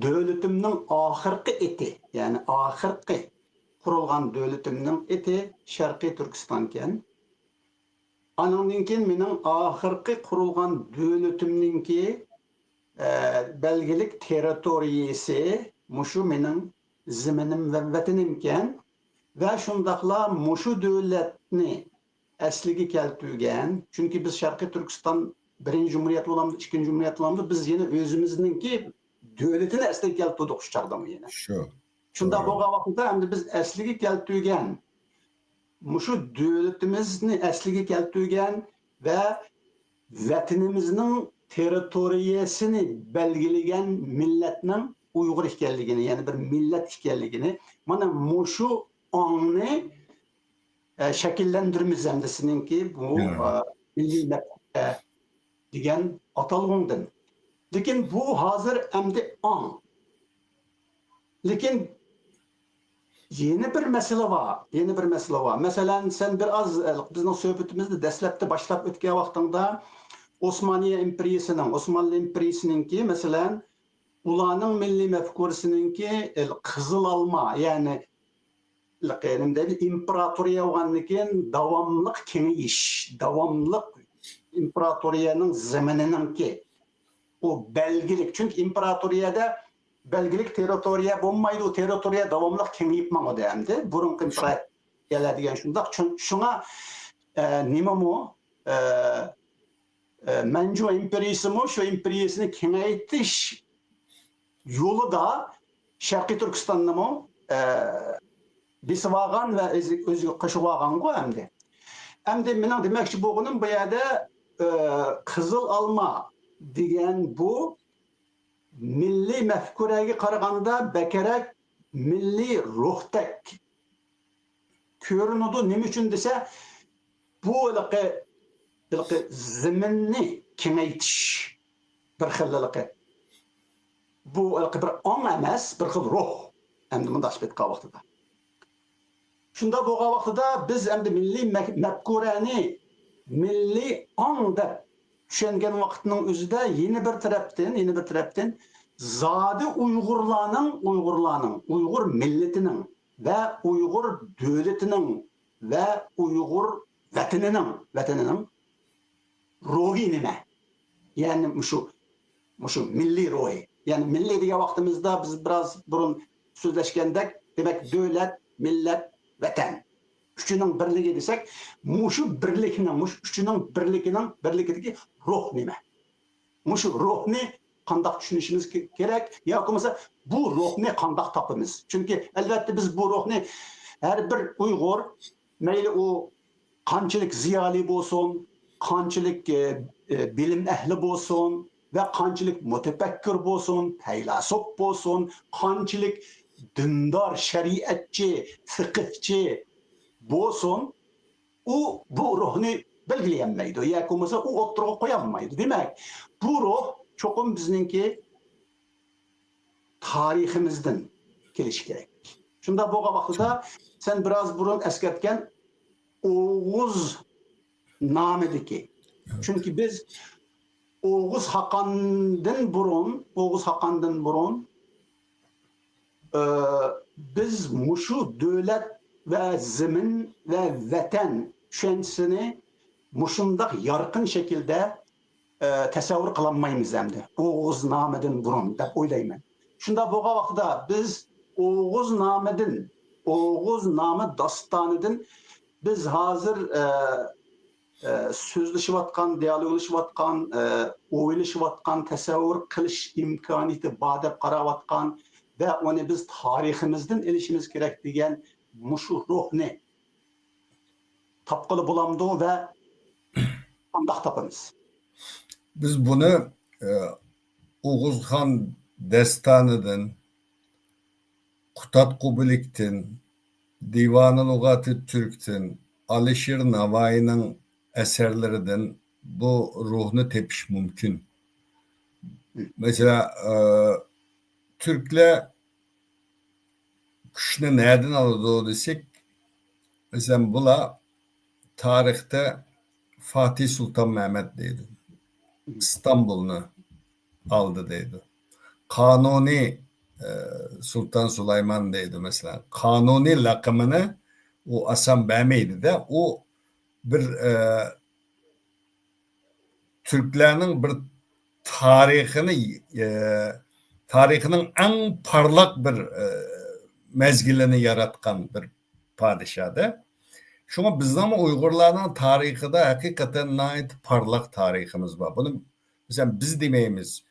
D: Dövletimning oxirgi eti, ya'ni oxirgi qurilgan dövletimning eti Sharqiy Turkiston ekan. Anandan keyin mening oxirgi qurilgan dövletimninki belgilik territoriyasi mushu mening ziminim va vatanim ekan va shundaqla mushu davlatni asliga keltirgan. Chunki biz Sharqiy Turkiston birinchi jumhuriyat bo'lamdi, ikkinchi jumhuriyat bo'lamdi. Biz yana o'zimizningki davlatini asliga keltirdik shu chaqdami yana.
E: Shu.
D: Shunda
E: Doğru.
D: bo'lgan vaqtda endi biz asliga keltirgan mushu davlatimizni asliga keltirgan va vatanimizning territoriyasini belgilagan millatning Uyg'ur ekanligini, ya'ni bir millat ekanligini mana mushu ongni shakllantiramiz endi sizningki bu milliy degan atalg'undan. Lekin bu hozir endi ong. Lekin yeni bir mesele var. Mesela sen biraz bizning suhbatimizni dastlabda boshlab o'tgan vaqtingda Osmaniye Osmanlı imperiyasininki mesela ularning milliy mafkurasininki qizil olma, ya'ni imperatoriya bo'lgandan keyin davomli kengayish, davomli imperatoriyaning zamininki o belgilik. Çünkü imperatoriyada belgilik territoriya bo'lmaydi, o territoriya davomli kengayib mangadi endi. Burunqi imperatoriyalar degan shundoq. Shunga nima mu Manju imperiyasi mu shu imperiyasini kengaytirish yo'lida Sharqiy Turkistonni mu besib olgan va o'ziga qo'shib olgan-ku endi. Endi mening demoqchi bo'lganim bu yerda qizil olma degan bu milliy mafkuraga qaraganda bakarak milliy ruhdek ko'rinadi. Nima uchun desa, bu zaminni kengaytish bir xilliligi. Bu bir ong emas, bir xil ruh. Endi bunday aytgan vaqtida. Shunda bo'lgan vaqtida biz endi milliy mafkurani milliy ong deb tushungan vaqtning o'zida yeni bir tarafdan zodi Uyg'ur milletining va Uyg'ur davlatining va Uyg'ur vatanining ruhi nima? Ya'ni mushu milliy ruhi. Ya'ni milliy degan vaqtimizda biz biraz burun so'zlashgandek, demak davlat, millat, vatan. Üçünün birligi desek, mushu üçünün birligidagi ruh nima? Mushu ruhni qandoq tushunishimiz kerak, yoki bo'lmasa bu ruhni qandoq topamiz? Chunki albatta biz bu ruhni har bir Uyg'ur, mayli u qanchalik ziyoli bo'lsin, qanchalik bilim ahli bo'lsin va qanchalik mutafakkir bo'lsin, faylasuf bo'lsin, qanchalik dindor, shariatchi, fiqhchi bo'lsin, u bu ruhni belgilayolmaydi yoki bo'lmasa u o'ttirib qo'yolmaydi. Demak, bu ruh cho'qim bizningki tariximizdan kelishi kerak. Shunda bo'lgan vaqtida sen biraz burun eskartgan Oğuz nomidagi. Chunki biz Oğuz Haqqandan burun biz mushu davlat ve zemin ve vatan tushunchasini mushundaq yorqin şekilde tasavvur qilolmaymiz endi. Oğuz nomidan burun deb o'ylayman. Shunda bo'lgan vaqtda biz Oğuz nomi dostonidan biz hozir so'zlashayotgan, dialoglashayotgan, o'ylashayotgan, tasavvur qilish imkoniyati bor deb qarayotgan ve onu biz tariximizden elişimiz gerek degan mushu ruhni topqili bo'lamdi ve qandoq topamiz?
E: Biz bunu Oğuzhan Destanı'dan, Kutat Kubilik'ten, Divan-ı Lugat-ı Türk'ten, Alişir Navai'nin eserlerinden bu ruhunu tepiş mümkün. Mesela Türkler kuşunu nereden aldı desek, mesela bula tarihte Fatih Sultan Mehmet deydi. İstanbul'unu aldı deydi. Kanuni Sultan Süleyman deydi mesela. Kanuni lakımını o Hasan Bəmeydi de o bir Türklerinin bir tarihinin en parlak bir mezgilini yaratkan bir padişahdı. Şuna bizden Uygurların tarihi de hakikaten nait parlak tarihimiz var. Bunu mesela biz demeyimiz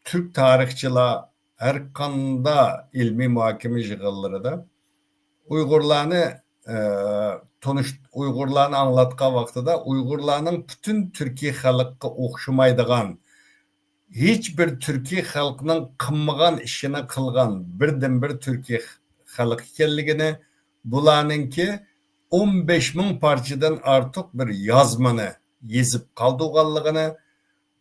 E: Türk tarihçiler her kanda ilmi muhakeme yığılları da Uygurlarını anlatkan vaxtıda Uygurların bütün Türkiye halkı okşumaydıgan hiçbir Türkiye halkının kılmagan işini kılgan birden bir Türkiye halkı ekanligini bularınki 15 bin parçadan artık bir yazmanı yazıp kaldığını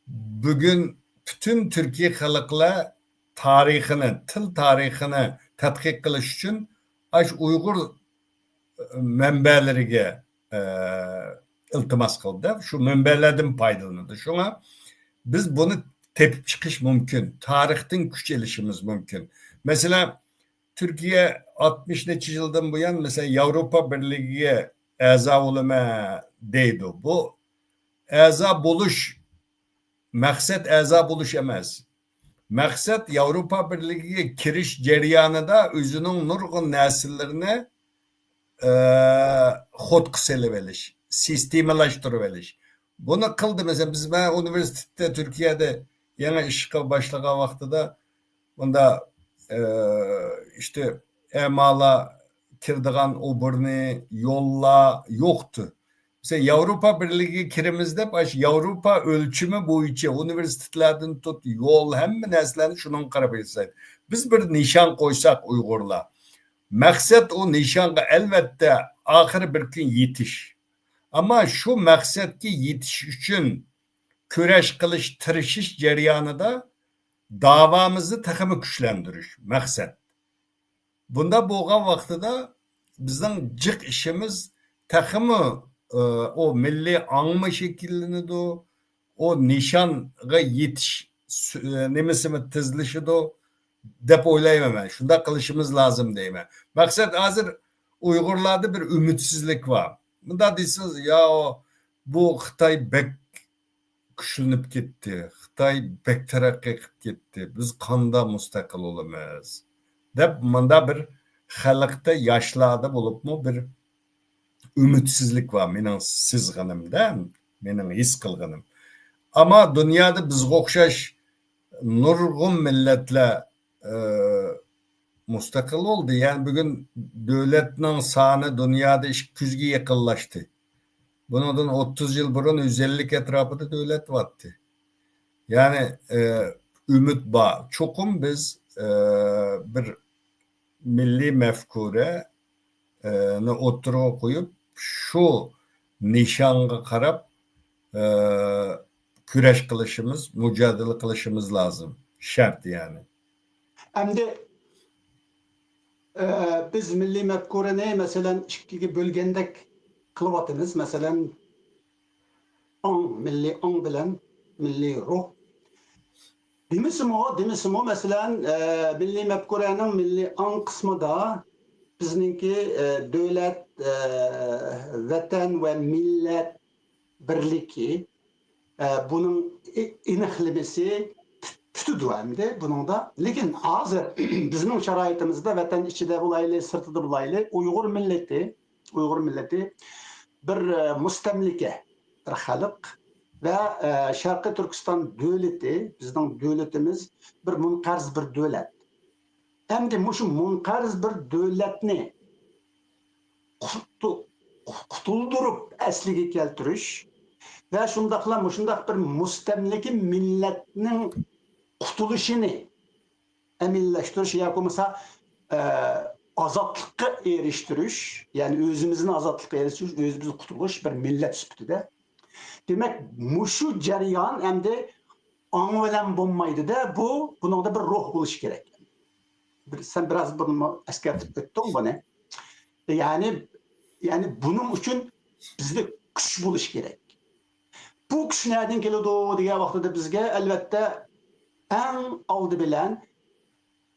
E: bugün bütün Türkiye halkla tarihini, til tarihini tadqiq qilish için Uygur mənbələriga iltimas qildi. Şu mənbələrdən faydalandı. Şuna biz bunu tepip çıkış mümkün. Tarihten güç elişimiz mümkün. Mesela Türkiye 60 neçə yıldan bu yan mesela Avrupa Birliği'ye əza olma deydi. Bu əza buluş maksat əza buluş emas. Maksat Avrupa Birliği'ye kiriş ceryanında özünün nurgun nesillerine xotkısılıveliş, sistemalaştırıveliş. Bunu kıldı mesela biz üniversitede Türkiye'de yeni işe başlayan vaxtıda bunda işte emala kirdiğen oburni yolla yoktu. Mesela Avrupa Birliği kirimizde Avrupa ölçümü boyunca üniversitelerden tut yol hem neslerini şunun qarab etsaydı. Biz bir nişan koysak Uygurlar. Maksat o nişanga elbette ahir bir gün yetiş. Ama şu maksat ki yetiş için küreş kılış, tırışış ceryanında davamızı takımı güçlendiriş maksat. Bunda boğan vaxtıda bizden cık işimiz takımı o milli anma şekillini de o nişanga yetiş nemesimi tizlişi de dep oylayım ben. Şunda kılışımız lazım deyim. Maksat hazır Uygurlarda bir ümitsizlik var. Bunda deyirsiniz ya bu Xitay bek güçlenip gitti. Xitay bek terakki gitti. Biz kanda mustakil olamaz. Dep bunda bir halkta yaşlarda bulup mu bir ümitsizlik var mening sizg'inimda, mening his qilganim. Ama dünyada bizga o'xshash nurg'un millatlar mustaqil oldu. Yani bugün devletinin sani dünyada 200'ge yaqinlashdi. Bundan 30 yıl burun 150 etrafında devlet vardı. Yani ümit var. Çokum biz bir milli mefkure oturuğa koyup şu nişanga karab küreş kılışımız, mücadele kılışımız lazım. Şart yani.
D: Endi biz milli mefkureni mesela ikkiga bölgendek kılıvatınız. Mesela milli an bilen milli ruh. Demişim o mesela milli mefkurenin milli an kısmı da bizninki devlet, vatan ve millet birliki bunun inihlimesi tutudu hem bunun da. Lekin hazır bizim şaraitimizde vatan içinde bulaylı, sırtıda bulaylı Uygur milleti bir mustemlike bir halk ve Şarkı Türkistan devleti, bizim devletimiz bir munqarz bir devlet. Hem şu munqarz bir devletni kutuldurup esliga keltirish ve şundaq bir mustemlike milletinin kutuluşunu emilleştiriş ya mesela azatlıkka eriştiriş, yani özümüzün azatlıkka eriştiriş, özümüzün kutuluş bir millet süpütüde. Demek muşu cereyan hem de anıvelen bulmaydı da bunun da bir ruh buluş gerek. Sen biraz bunu eskertip ettin bana. Yani bunun için bizde güç buluş gerek. Bu güç nereden geliyordu diye vaxtıda bizge elbette en aldı bilen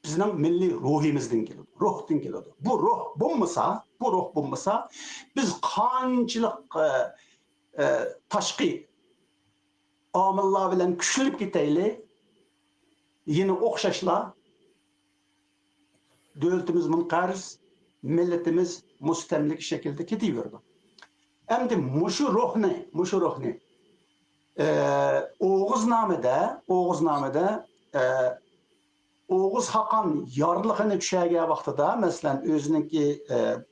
D: bizning milliy ruhimizdan keladi, ruhdan keladi. Bu ruh bo'lmasa, biz qanchalik tashqi omillar bilan kuchlanib ketaylik, yine o'xshashlar devletimiz munqarz, milletimiz mustamlik şekilde ketaverdi. Endi mushu ruhni Oğuznamada Oğuz Hakan yarlıqını düşərgə vaxtıda, məsələn, özününki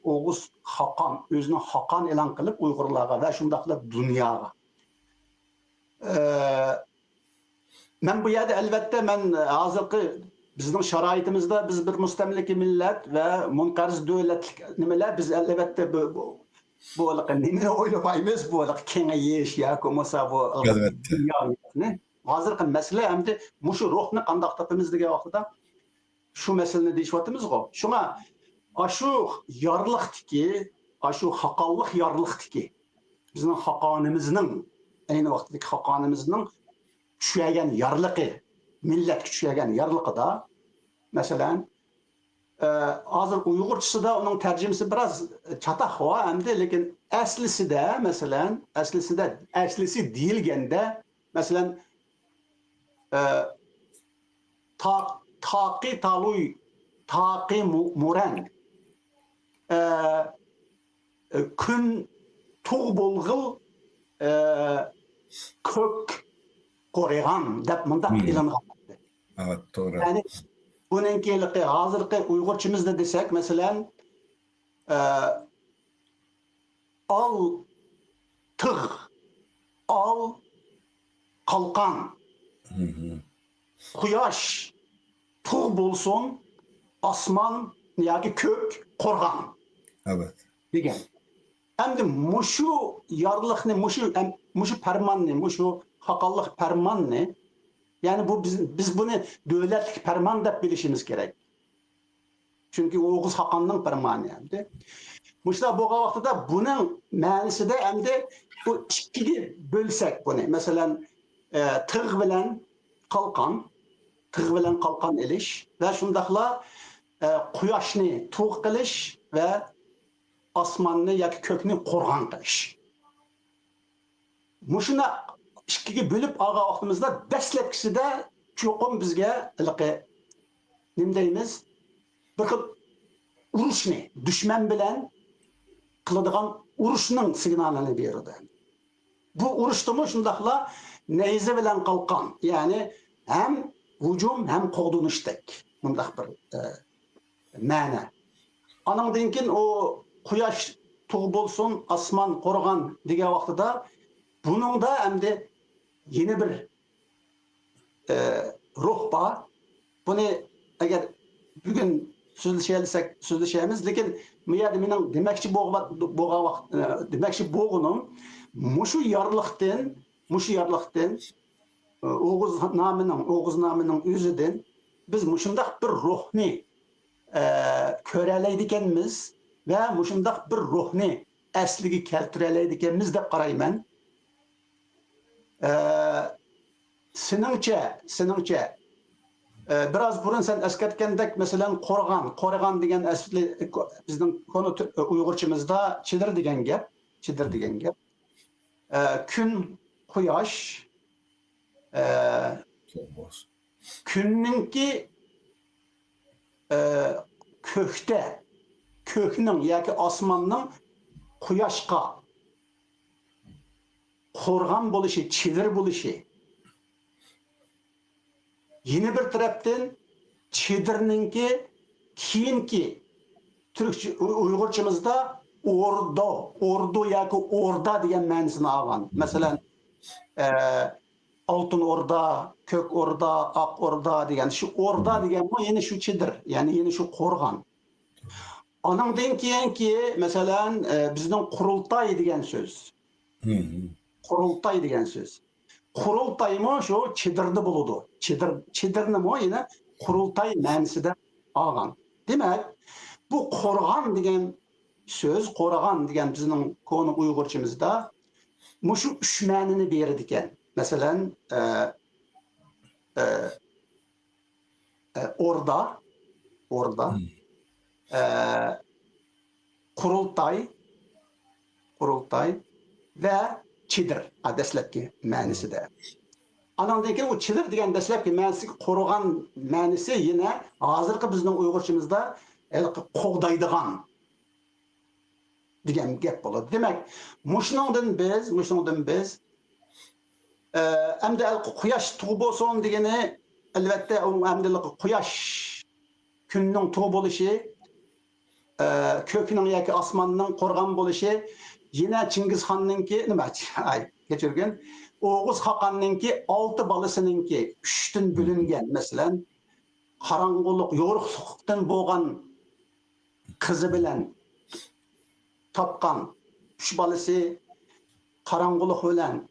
D: Oğuz Hakan, özünü Hakan elan qılıb Uyğurlara və şundaqla dünyaya. Mən bu yerdə əlbəttə, mən hazırki bizning şaraitimizdə biz bir müstəmliki millət və munqarz dövlətlik nimələr, biz əlbəttə bu niməni oylamayız, bu kengayiş yoki bo'lmasa bu dünya. Hazırki mesele hem de muşu ruhni qandaq topamiz degan vaqtida shu masalani deyishyapmiz-ku. Shunga shu yorliqdiki, shu haqonlik yorliqdiki, bizning haqonimizning ayni vaqtdagi haqonimizning tushagan yorliqi, millat tushagan yorliqida masalan hozir Uyg'urchasida uning tarjimasi biraz chataq va hamda lekin aslisi deyilganda masalan taqi muran kun tuğ bolğul kök qo'rg'an deb mundaq e'lon qilindi.
E: Evet, doğru.
D: Yani bununki hazırki Uyg'urchimizda desak masalan al tig' al qalqon quyosh tuğ bo'lsin, osmon yoki ko'k qo'rg'on.
E: Evet.
D: degan. Endi mushu yorliqni, mushu farmonni, mushu haqonlik farmonni, yani bu biz bunu davlatlik farmon deb bilishimiz kerak. Chunki Oğuz Hakonning farmoni endi. Mushlar bo'lgan vaqtida buning ma'nosida endi bu ikkiga bo'lsak buni. Masalan, tig' bilan qalqon elish va shundaqla quyoshni tuğ qilish va osmonni yoki ko'kni qo'rg'on qilish. Mushuni ikkiga bo'lib olgan vaqtimizda dastlabkisida cho'qim bizga nima deymiz? Bir xil urushni, dushman bilan qiladigan urushning signalini berdi. Bu urushdimi shundaqla neyze bilan qalqon, ya'ni hem hücum hem qo'g'dinishdik. Bundaq bir ma'no. Anandan keyin o quyosh tuğ bo'lsin, osmon qo'rg'on degan vaqtida buningda endi yeni bir ruh bor. Buni agar bugun so'zlashamiz, lekin bu yerda mening demoqchi bo'lganim mushu yorliqdan Oğuz namının özüden biz muşundaq bir ruhni ko'ralaydiganmiz ve muşundaq bir ruhni asliga keltiralaydiganmiz deb qarayman. Seningcha biraz burun sen eskartgandek mesela qo'rg'on degan asli bizning konu Uyg'urchimizda chidir degan gap, kun, quyosh, kunninki kökning yoki osmonning quyoshga qo'rg'on bo'lishi, chidir bo'lishi. Yeni bir tarafdan chidirninki keyinki Türkçe Uyg'urchimizda ordu yoki orda degan ma'nosini olgan. Masalan, Altın Orda, Kök Orda, Ak Orda degan şu orda degan bu yeni şu chidir, yani yeni şu qo'rg'on. Anandan keyinki masalan bizning qurultay degan so'z. Qurultay degan so'z. Qurultaymi shu chidirni bo'ladi. Chidirni yine qurultay ma'nosida olgan. Demak, bu qo'rg'on degan so'z, qo'rg'on degan bizning konu Uyg'urchimizda mushu uch ma'noni beradi ekan. Masalan, orada e, qurultay ve çidir dastlabki ma'nosida. Anandan keyin o çidir degan dastlabki ma'nosi qo'rg'on ma'nosi yana hozirgi bizning Uyg'urchimizda qo'g'daydigan degan gap bo'ladi. Demak, mushundan biz endi quyosh tug'ib bo'lsin degani albatta endi quyosh kunning tug'ib bo'lishi, ko'kning yoki osmonning qo'rg'on bo'lishi yine Chingizxonningki nima kechirgan Oğuz Hakan'ınki 6 balasınınki 3'tün bölüngen mesela karangulluk, yoruqluqdan bo'lgan kızı bilen tapkan 3 balası karangulluk bilen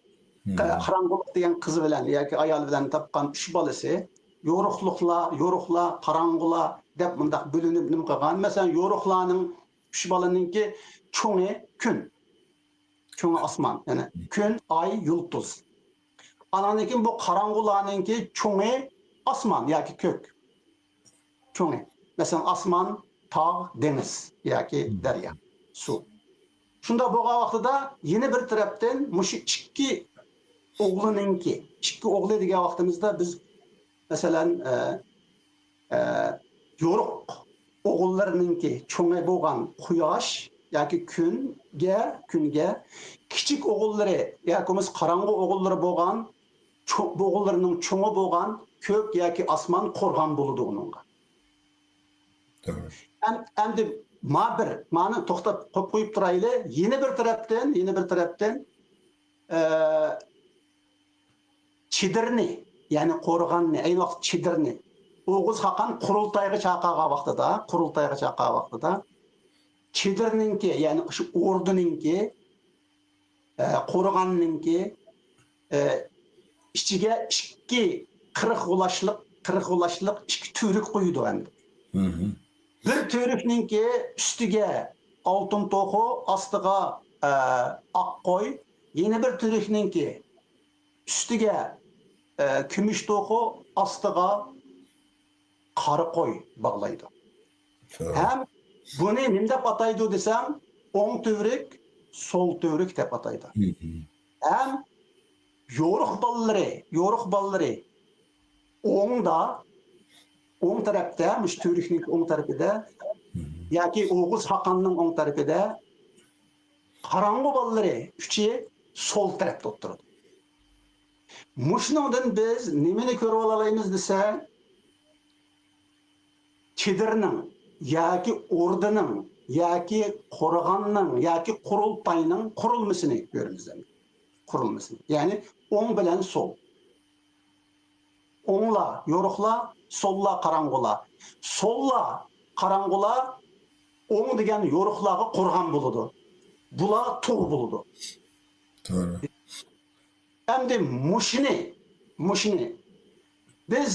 D: karangulluk degan kızı bilen yoki ayol bilen tapkan 3 balası yoruqla, karangula deb mundaq bölünüp nim qilgan. Mesela yoruqlarning 3 balanınki çoğu kun. Çoğu asman, yani gün, ay, yıldız. Ananınki bu karangulanınki çoğu asman, yani kök. Çoğu. Mesela asman, tağ, deniz, yani derya, su. Şunda bu vaxtıda yeni bir taraftan muşu iki oğlu diye vaxtımızda biz mesela yoruq oğullarınınki çoğu boğan kuyaş, yoki kunga kichik o'g'illari yoki qarang'u o'g'illari bo'lgan o'g'illarining cho'ngi bo'lgan ko'k yoki osmon qo'rg'on bo'ladi uningga. Endi ma'ni to'xtab qo'yib turayli. Yeni bir tarafdan chidirni, ya'ni qo'rg'onni, ayni vaqt chidirni Oğuz Hakan qurultayga chaqirgan vaqtida Çidirninki yani şu orduninki, qo'rg'onninki ichiga 2 40 ulashliq 2 tuyruk qo'ydi endi. Bir tuyrukninki ustiga oltin to'qi, ostiga oq qo'y, yana bir tuyrukninki ustiga kumush to'qi, ostiga qora qo'y bog'laydi. Hem bunu nim deb ataydı desem, o'ng tövrük, sol tövrük deb ataydı. Hem yoruq ballari o'ng tarafda, mush tövrükning o'ng tarafida, yoki Oğuz Hakanning o'ng tarafida, qarang'u ballari uchi sol tarafda o'tiradi. Mushundan biz nimani ko'rib olaymiz desa, Chidirning yoki orduning yoki qo'rg'onning yoki qurultayning qurilmasini ko'ramiz. Qurilmasini. Ya'ni o'ng bilan sol. O'ngla yoruqla, solla qarang'ula. Solla qarang'ula o'ng degan yoruqlarga qo'rg'on bo'ladi. Bular tug' bo'ladi. To'g'ri. Endi mushini biz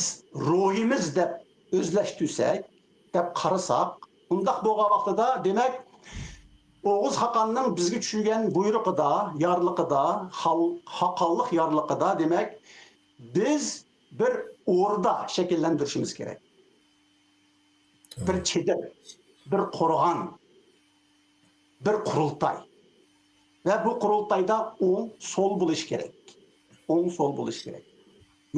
D: ruhimiz deb o'zlashtirsak, deb qarasak, undaq bo'lgan vaqtida demak Oğuz Hakan'ның bizga tushgan buyrug'ida, yorliqida, haqonlik yorliqida demak biz bir o'rda shakllantirishimiz kerak. Bir chidir, bir qo'rg'on, bir qurultay. Ve bu qurultayda o'ng sol bo'lish kerak.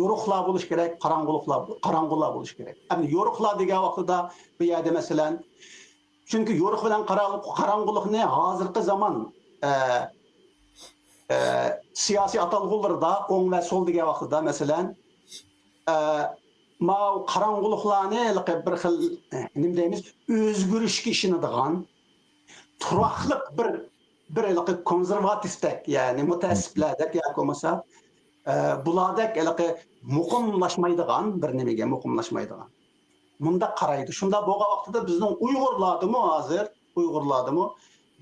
D: Yoruqlar bo'lish kerak, qarang'ular bo'lish kerak. Endi yoruqlar degan vaqtida bu yerda masalan çünkü yoruq bilan qarang'ulikni hozirgi zamon siyosiy atalg'ularda o'ng va sol degan vaqtida masalan ma qarang'uliklarni bir xil nima deymiz, o'zgarishga ishonadigan, turaqliq bir konservativdek, ya'ni mutaassiblardek yoki bo'lmasa bulardek muqimlashmaydigan bir nimaga muqimlashmaydigan. Bunda qaraydi. Shunda bo'lgan vaqtida bizning Uyg'urlardimi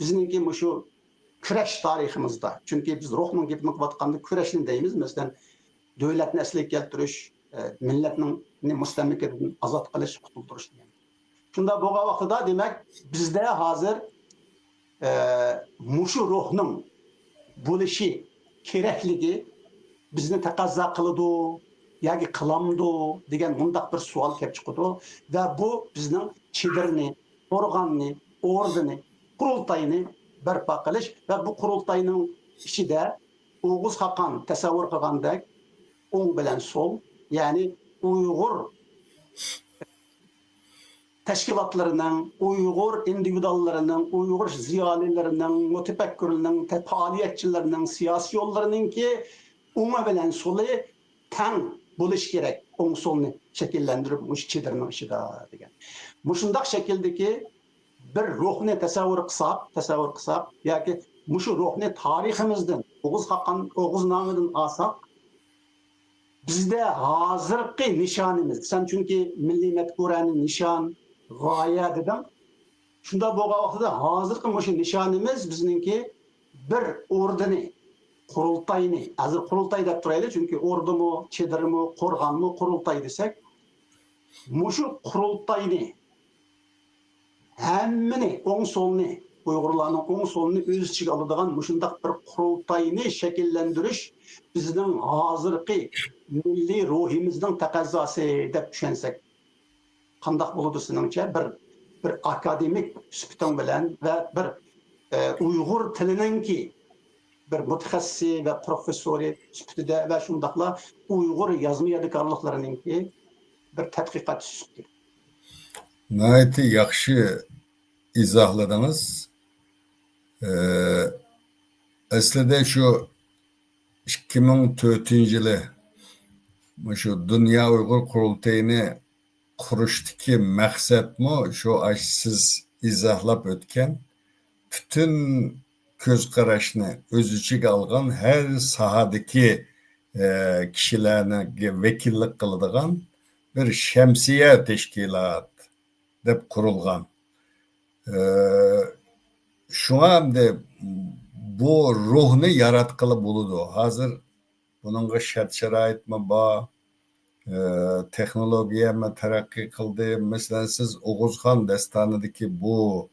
D: bizningki shu kurash tariximizda. Chunki biz ruhning gapini qilayotganda kurashni deymiz. Masalan, davlatni asliga keltirish, millatning mustamlikadan ozod qilish, qutuldirish degan. Shunda bo'lgan vaqtida demak bizda hozir mushu ruhning bo'lishi kerakligi bizni taqozo qiladi yoki qilamdu degan mundaq bir savol kelib chiqadi va bu bizning chedirni, organni, ordini, qurultayni barpo qilish va bu qurultayning ichida Oğuz Hakan tasavvur qilgandek o'ng bilan so'l, ya'ni Uyg'ur tashkilotlarının, Uyghur individuallarının, Uyghur ziyalilerinin, mütefekkirlerinin, faaliyetçilerinin, siyasi yollarının ki ona bilen solu tan buluş gerek. On solunu şekillendirip muş çedirinin işida degan. Muşundaq şekildeki bir ruhni tasavvur qısaq, yoki muşu ruhni tariximizden, Oğuz Hakan, Oğuz namidan alsak, bizde hazırki nişanimiz, sen çünkü milli metkurenin nişan, g'oya dedim. Shunda bo'lgan vaqtida hozirgi o'sha nishonimiz bizninki bir ordini, qurultayni, hozir qurultay deb turaylik, chunki ordimi, chedirmi, qo'rg'onmi, qurultay desak, mushu qurultayni hammani o'ng so'lni, Uyg'urlarning o'ng so'lni o'z ichiga oladigan mushundaq bir qurultayni shakllantirish bizning hozirgi milliy ruhimizning taqozosi deb tushunsak qandaq bo'ladi seningcha bir akademik sübütün bilen ve bir Uygur tilininki bir mutaxassisi ve profesörü sübütüde ve şundakla Uygur yazma yadikarlıklarınınki bir tədqiqat sübütü.
E: Nəhayət yaxşı izahladınız. Əslində şu 2004 yılı şu Dünya Uygur Qurultayını kuruştaki məqsəd mi şu siz izahlab ötken bütün göz qarashını öz içine algan her sahadaki kişilerine vekillik kıldığan bir şemsiye teşkilat deb kurulgan. Şuna de bu ruhunu yaratqılı buludu. Hazır bununla şart şerait mi var? Teknolojiye mi terakki kıldı? Mesela siz Oğuz Xan destanıdaki bu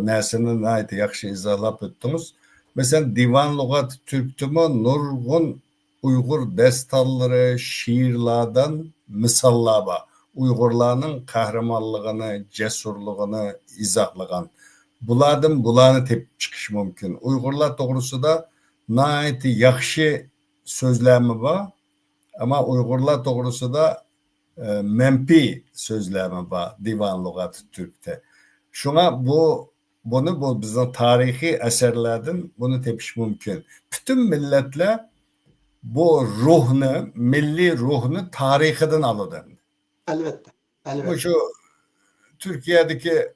E: nesini nayet yaxşı izahlap öttünüz. Mesela Divan Lugat Türk'tümü nurgun Uygur destanları, şiirlardan misallar var. Uygurlarının kahramanlığını, cesurluğunu izahlagan. Bularını tepip çıkış mümkün. Uygurlar doğrusu da nayet yaxşı sözlerimi var. Ama Uygurlar doğrusu da menfi sözlerimi var Divan Lugat Türk'te. Şuna bunu bizim tarihi eserlerden bunu tepiş mümkün. Bütün milletler bu ruhunu, milli ruhunu tarihiden alır.
D: Elbette.
E: Bu şu Türkiye'deki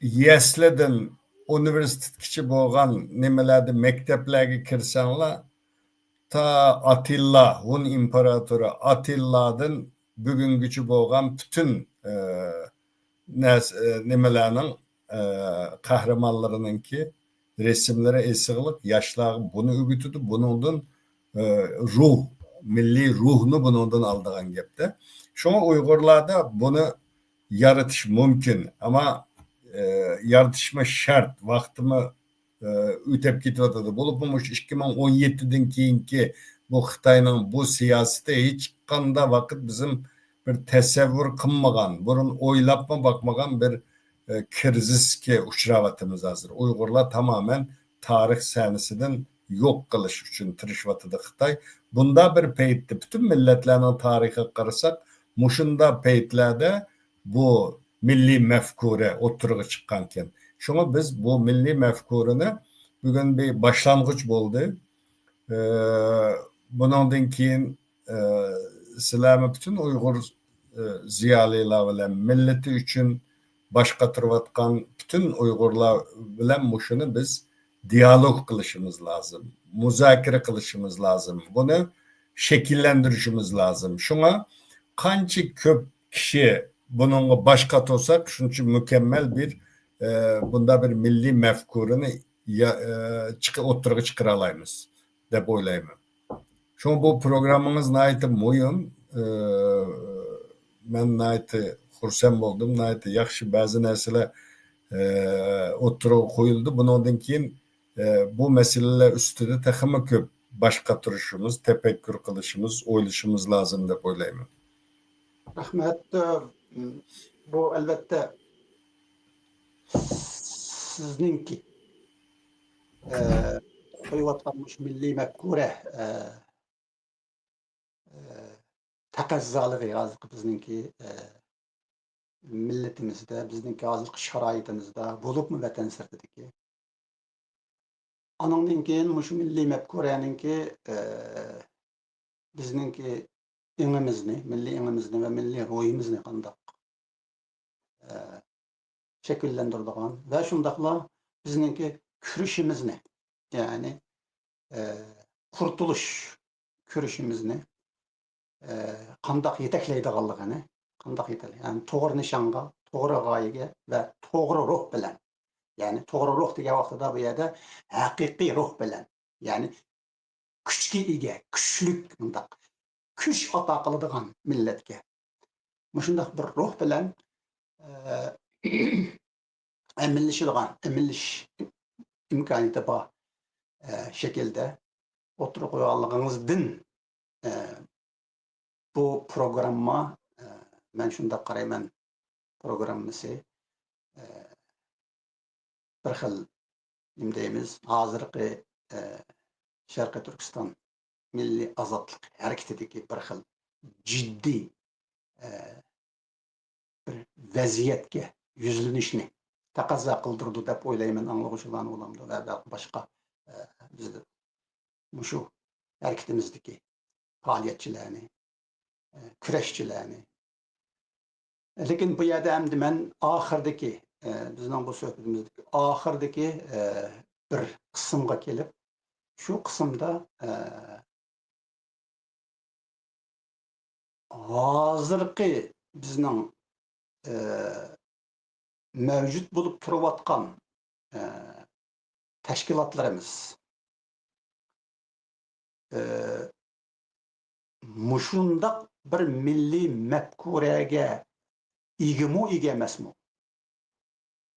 E: yesleden üniversitedeki boğan nimelerde mekteplerge kirsenler ta Atilla, Hun İmparatoru Atilla'dan bugün gücü boğan bütün nimelerinin kahramanlarının ki resimlere esiqlik yaşlar bunu ügütüdü. Bunun milli ruhunu bundan aldığın gepte. Şuna Uygurlarda bunu yaratış mümkün ama yaratışma şart. Vaktimi ötep gitiyotdu. Bulupmuş 2017'den keyinki bu Xitayning bu siyaseti hiç qanda vakit bizim bir tasavvur qilmagan, burun o'ylabma bakmagan bir krizisga uchravatimiz hozir. Uyg'urlar tamamen tarix sahnasidan yo'q qilish uchun tirishvatidi Xitoy. Bunda bir paytda bütün milletlarning tarixiga qarasak, mushunda paytlarda bu milliy mafkura o'tirg'i chiqqan ekan. Şuna biz bu milli mefkurunu bugün bir başlangıç oldu. Bundan keyin sizlarni bütün Uygur ziyolilar bilan milleti uchun boshqatirayotgan bütün Uygurlar bilan mushuni biz diyalog qilishimiz lozim, muzokara qilishimiz lozim, buni shakllantirishimiz lozim. Shunga qancha ko'p kishi bununla başqa olsak, shuncha mükemmel bir bunda bir milli mefkurunu o'tirg'i chiqara olamiz deb o'ylayman. Şu bu programımız nayeti muhim. Ben nayeti xursand bo'ldim. Nayeti yaxshi ba'zi narsalar o'tirg'i qo'yildi. Bundan keyin bu meseleler üstüde texmi ko'p başka turuşumuz, tefekkür kılışımız, oyluşumuz lazım dep oylayman.
D: Rahmet. Bu elbette sizninki koyuvatlanmış milli mefkure takazzalığı azlık bizninki milletimizde, bizninki azlık şaraitimizde bulup mu vatan sırtıdaki. Anından keyin şu milli mefkureninki bizninki iňimizni, milli iňimizni ve milli ruhyimizni qandaq şekillendirdigan ve şundakla bizninki kürüşimizni, yani kurtuluş kürüşimizni qandaq yetekleydiganlygyny, qandaq yetekleydi. Yani toğry nişanga, toğry gaýyge ve toğry ruh bilen. Yani toğry ruh diýen wagtda bu ýerde hakyky ruh bilen. Yani küçki ige, küçlük mundaq. Küç ata kılıdıgan milletke. Muşundaq bir ruh bilen emilişidigan, emiliş imkaniyeti bar şekilde oturup koýanlygyňyzdan bu programma men şunda qarayman programmasy bir xil nimdeyimiz hazırkı Şarkı Türkistan Milli Azatlyk Hareketideki bir xil ciddi bir vaziyetke yüzlenişni takazza kıldırdı dep oylayman anlagyşylan bolamdy ve başka bizde muşu hareketimizdeki faaliyetçilerini, küreşçilerini. Lekin bu ýerde hem men ahirdeki bizden bu söhbetimizdeki ahirdeki bir kısımga kelip şu kısımda hazırki bizden mevcut bulup turuvatkan teşkilatlarımız muşundaq bir milli mefkurege igi emasmı?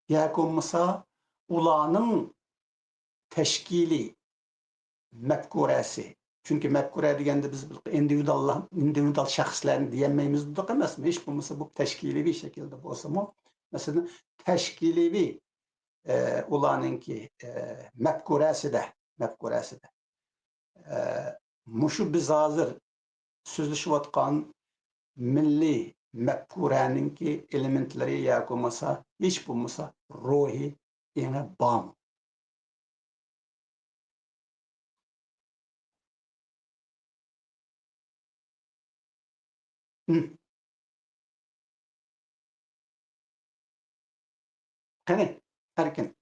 D: Yakunmasa ulanın teşkili mefkuresi. Çünkü mefkure degende biz individual şahslarını diyemeyiz de emasmı? Hiç bulmasa bu teşkili bir şekilde bolsa mı? Mesela teşkili bir ulanınki mefkuresi de muşu biz hazır sözleşivatkan milli mefkureninki elementleri yakumasa hiç bulmasa ruhi ine bam. Hani erken.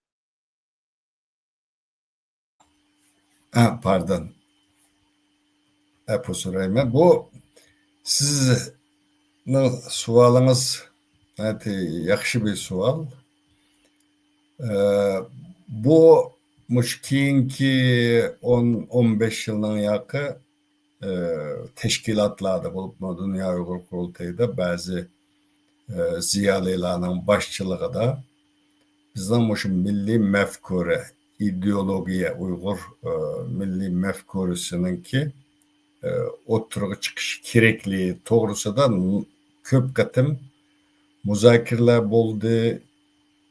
E: Pardon. Epo sorayım. Bu sizin sualınız yaxşı bir sual. Bu keyinki 10-15 yıldan yakı teşkilatlarda bulup Dünya Uygur Kurultayı'da bazı ziyalılarının başçılığı bizden şu milli mefkure, ideolojiye Uygur milli mefkuresinin ki oturuğa çıkış kerekli doğrusu da köp katım muzakirler boldu,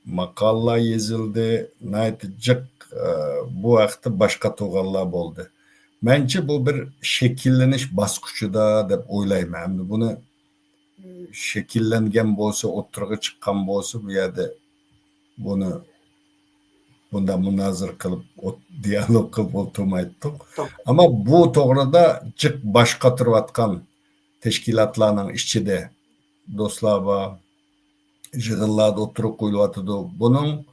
E: makallalar yazıldı, naytcık bu vakti başka toğallar boldu. Bence bu bir şekilleniş baskıçıda dep oylayman. Bunu şekillengen bolsa, oturuğa çıkan bolsa bu yerde bunda münazır kılıp, diyalog kılıp oturmaydık. Ama bu doğruda cık baş katırvatkan teşkilatlarının içinde dostlar var, jığıllarda oturup koyulatıdı. Bunun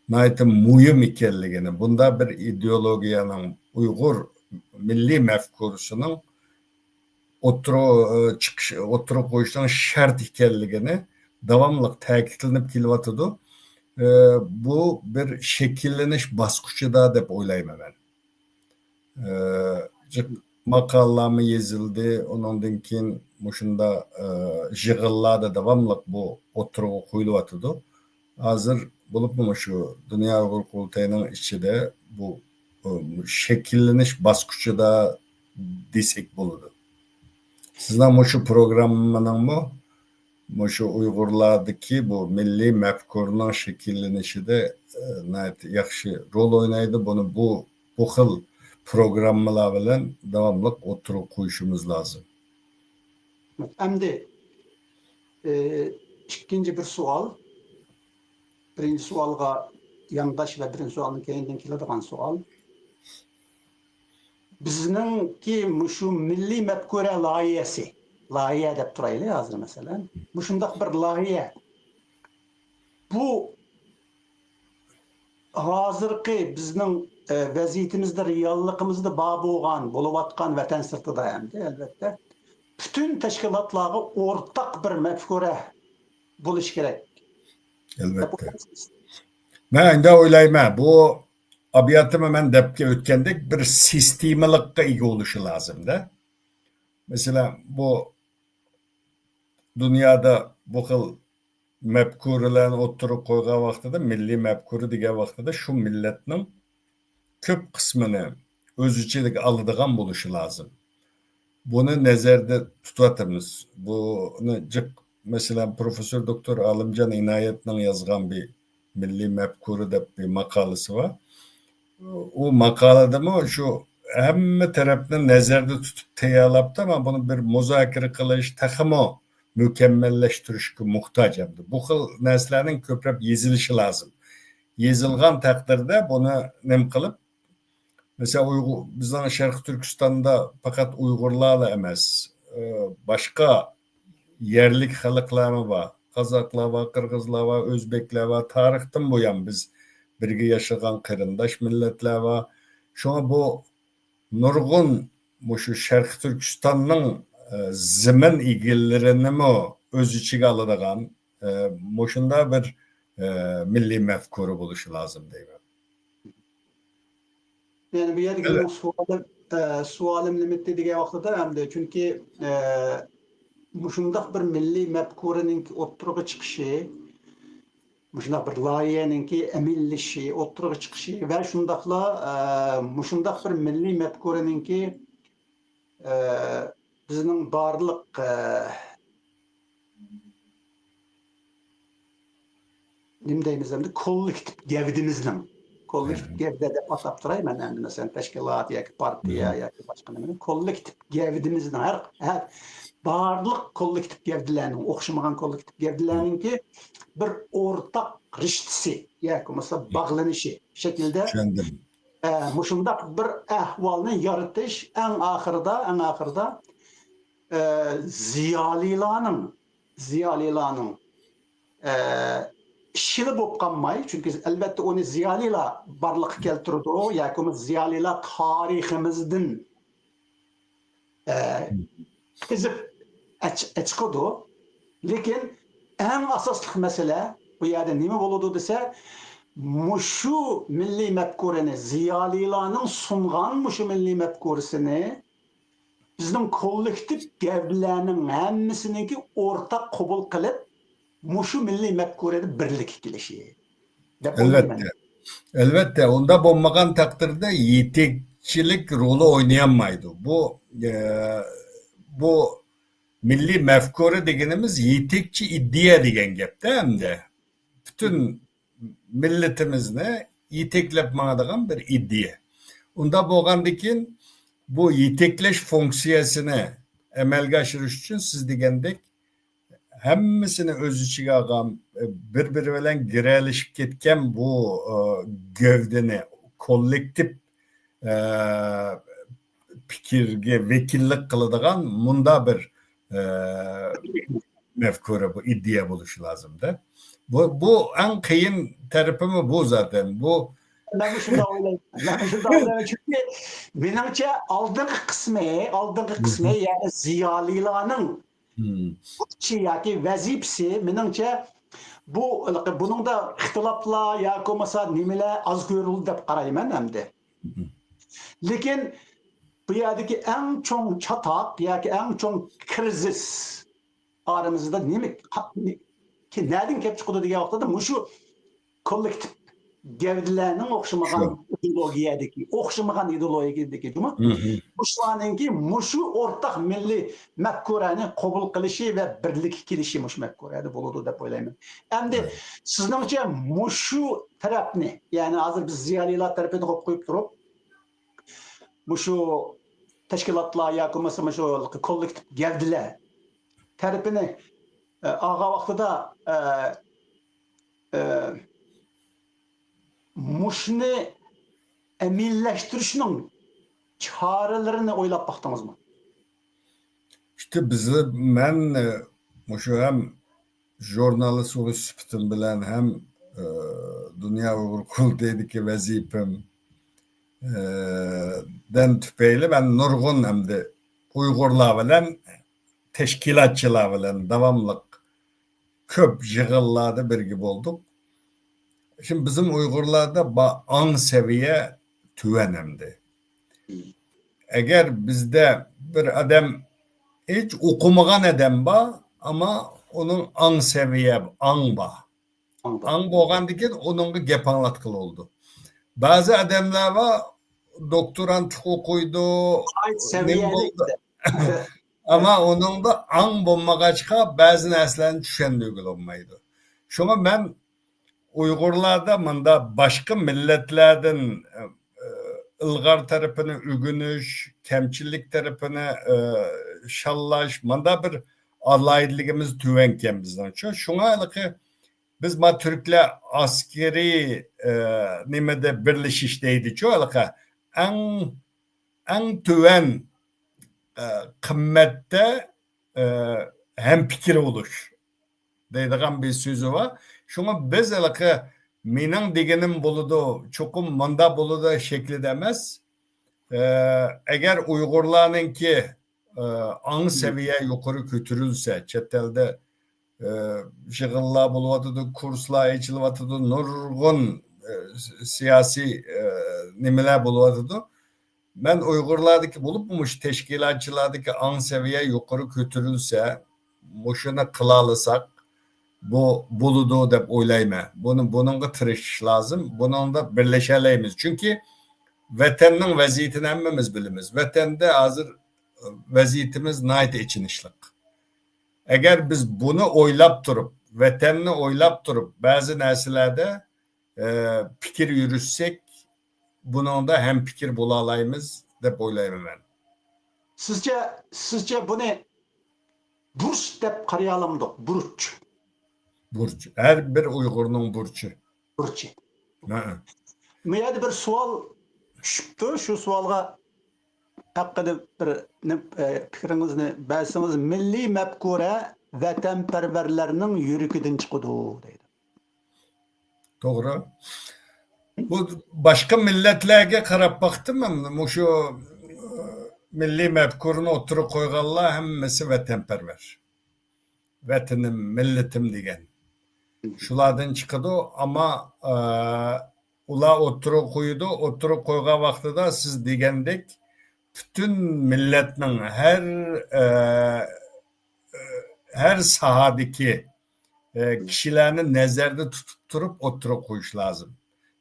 E: naytı muhim ikenligini, bunda bir ideologiyanın Uygur milli mefkurusunun oturup koyuştan şart ikenligini devamlı takitlenip kelivatıdı. Bu bir şekilleniş baskıçıda dep oylayman ben. Makallamı yazıldı, ondan keyin muşunda jığıllarda devamlı bu oturuğa koyulatıdı. Hazır bulup mu şu Dünya Uygur Kurultayı'nın içinde bu şekilleniş baskıçıda desek buludu. Sizden şu programının bu şu Uygurlardaki bu milli mefkurunun şekillenişi de yaxşı rol oynaydı. Bunu bu xil programmalar bilen davamlı oturup koyuşumuz lazım.
D: Endi ikinci bir sual. Birinci sualga yandaş ve birinci sualın keyinden keladigan sual. Bizninki şu milli mefkure layihesi, layihe dep turaylı hazır mesela. Şundaq bir layihe. Bu hazırki bizning vaziyetimizde, reallıkımızda bağ buluvatkan vatan sırtıda endi elbette. Bütün teşkilatlarga ortak bir mefkure buluş gerek.
E: Elbette. Ben de oylayma. Bu abiyatımı ben depke ötkendik bir sistemilikka ega oluşu lazım da. Mesela bu dünyada bu xil mefkurlarni oturup koygan vaqtida milli mefkuru degan vaqtida şu milletning köp qismini o'z ichiga oladigan bo'lishi lazım. Bunu nazarda tutatimiz. Bunu mesela Profesör Doktor Alimcan İnayet'nin yazgan bir milli mefkuru dep bir makalesi var. O makalada mı şu hem tarafını nazarda tutup teyarlaptı ama bunu bir muzakere kılış takımı mükemmelleştirişke muhtaç yaptı. Bu xil narsalarning ko'plab yezilishi lazım. Yezilgan takdirde bunu nem kılıp mesela bizden Şarkı Türkistan'da fakat Uygurlarla emas, başka yerlik xalqlar var. Kazaklar var, Kırgızlar var, Özbekler var. Tarixten bu yan biz birge yaşagan kırındaş milletler var. Şuna bu nurgun şu Şarkı Türkistan'ın zemin ilgilerini mi öz içine aladigan şunda bir milli mefkuru buluşu lazım deyim.
D: Yani bu yerge sualım limitli diye vaqtida hamda çünkü şundaq bir milli mefkurenin oturuğa çıkışı, şundaq bir layiheninki emillişi, oturuğa çıkışı ve şundaq bir milli mefkureninki bizning barliq nim deymiz endi kollektiv gevdimizning kollektiv gevde dep atap turay men endi mesela teşkilat yoki partiya yoki boshqa nima kollektiv gevdimizning her barliq kollektiv gevdilarning o'xshamagan kollektiv gevdilarninki bir o'rtaq rishtisi yoki mesela bağlanışı şekilde şundaq bir ahvolni yaratish eng oxirida ziyolilarning işini bo'lib qolmay, çünkü elbette onu ziyolilar barliqqa keltirdi, yoki ziyolilar tariximizdan izib chiqadi. Lekin eng asosli masala bu yerda nima bo'ladi desa, şu milli mefkureni ziyolilarning sungan şu milli mefkurisini bizning kollektiv gavdilarning hammasiniki o'rtaq qabul qilib şu milli mefkureni birlik kilishi.
E: Elbette. Onda bulmagan takdirde yetekçilik rolü oynayamaydı. Bu milli mefkure degenimiz yetekçi iddia degen gap de hem de. Bütün milletimizne yeteklepmadigan bir iddia. Onda bolgandikin bu yetekleş fonksiyasını amalga oshirish uchun siz degandek hammasini o'z ichiga olgan bir-biri bilan giralishib ketgan bu gövdeni kollektiv fikirga vekillik qiladigan munda bir mefkure bu iddia bo'lishi lazımda. Bu en qiyin tarafı mı bu zaten. Bu
D: Ben şunda olayım. Çünkü menimce aldığın kısmı yani ziyalilarının yoki vazifasi menimce bunun da ixtiloflar yoki bo'lmasa nimalar az ko'rildi deb qarayman endi. Lekin bu yerdagi eng cho'ng chatoq yoki eng cho'ng krizis aramizda nima ki nereden kelib chiqadi degan vaqtda shu kollektiv gevdilerinin okşamagan ideologiyadaki cuma. Muşlanınki muşu ortak milli mefkurani kabul kılışı ve birlik kilişi muş mefkurada buludu da böyleyim. Hem de sizningçe muşu tarafını yani hazır biz ziyaliler tarafını koyup durup muşu teşkilatlar yakılması muşu kolektif gevdiler tarafını ağa vaxtıda muşunu emilleştirişinin çarelerini oylap baktınız mı?
E: İşte ben şu hem jurnalist oluş süpütüm bilen hem Dünya Uygur Kurultayı'daki vazifem den tüpeyle ben nurgun hem de Uygurlar bilen teşkilatçılar bilen devamlık köp jığıllarda bir gibi olduk. Şimdi bizim Uygurlarda an seviye tüvenemdi. Eğer bizde bir adam hiç okumagan adam ba ama onun an seviye an ba. An boğan diken onun gep anlatkılı oldu. Bazı adamlar var doktorant okuydu. Ama onun da an bulmagaçka bazı neslerin düşenliği olmaydı. Şuna ben Uygurlarda mında başka milletlerden ılgar tarafını ügünüş, temçillik tarafını şallaş, mında bir alaylıgımız tüvenken bizden. Şuna ki biz ma Türkler askeri nimede birleşişteydi. Çoğu en tüven kımmette hem fikir oluş. Deydiğim bir sözü var. Şuna biz mening degenim buludu, çokum manda buludu şekli demez. Eğer Uygurlarınki an seviye yukarı götürülse, çetelde şıgıllar buluvatıdı, kurslar açılıvatıdı, nurgun siyasi nimeler buluvatıdı. Ben Uygurlardaki bulup muş teşkilatçılardaki an seviye yukarı götürülse, muşuna kılalısak, bu buludu dep oylayma. Bununla tırış lazım. Bununla birleşeleyimiz. Çünkü vatanın vaziyetini emmemiz bilimiz. Vatanda hazır vaziyetimiz nayt için işlik. Eğer biz bunu oylap durup, vatanını oylap durup bazı nesillerde fikir yürütsek bununla hem fikir bulalayımız dep oylayayım ben.
D: Sizce bunu burç dep karayalımdı. Burç.
E: Burç. Her bir Uygur'un burcu.
D: Burcu. Meyada bir sual düşüptü. Şu sualga hakkında bir fikrinizni belsiniz. Milli mefkure vatanperverlerinin yürüküdün çıkıdı deydi.
E: Doğru. Bu başka milletlerge karab baktım mı? Şu milli mefkurunu oturup koyganlar hemmesi vatanperver. Vatanım, milletim diyen. Şulardan çıkıdı ama ula oturup koydu, oturup koyga vaxtıda siz degendik bütün milletinin her sahadaki kişilerini nezerde tutup durup oturup koyuş lazım.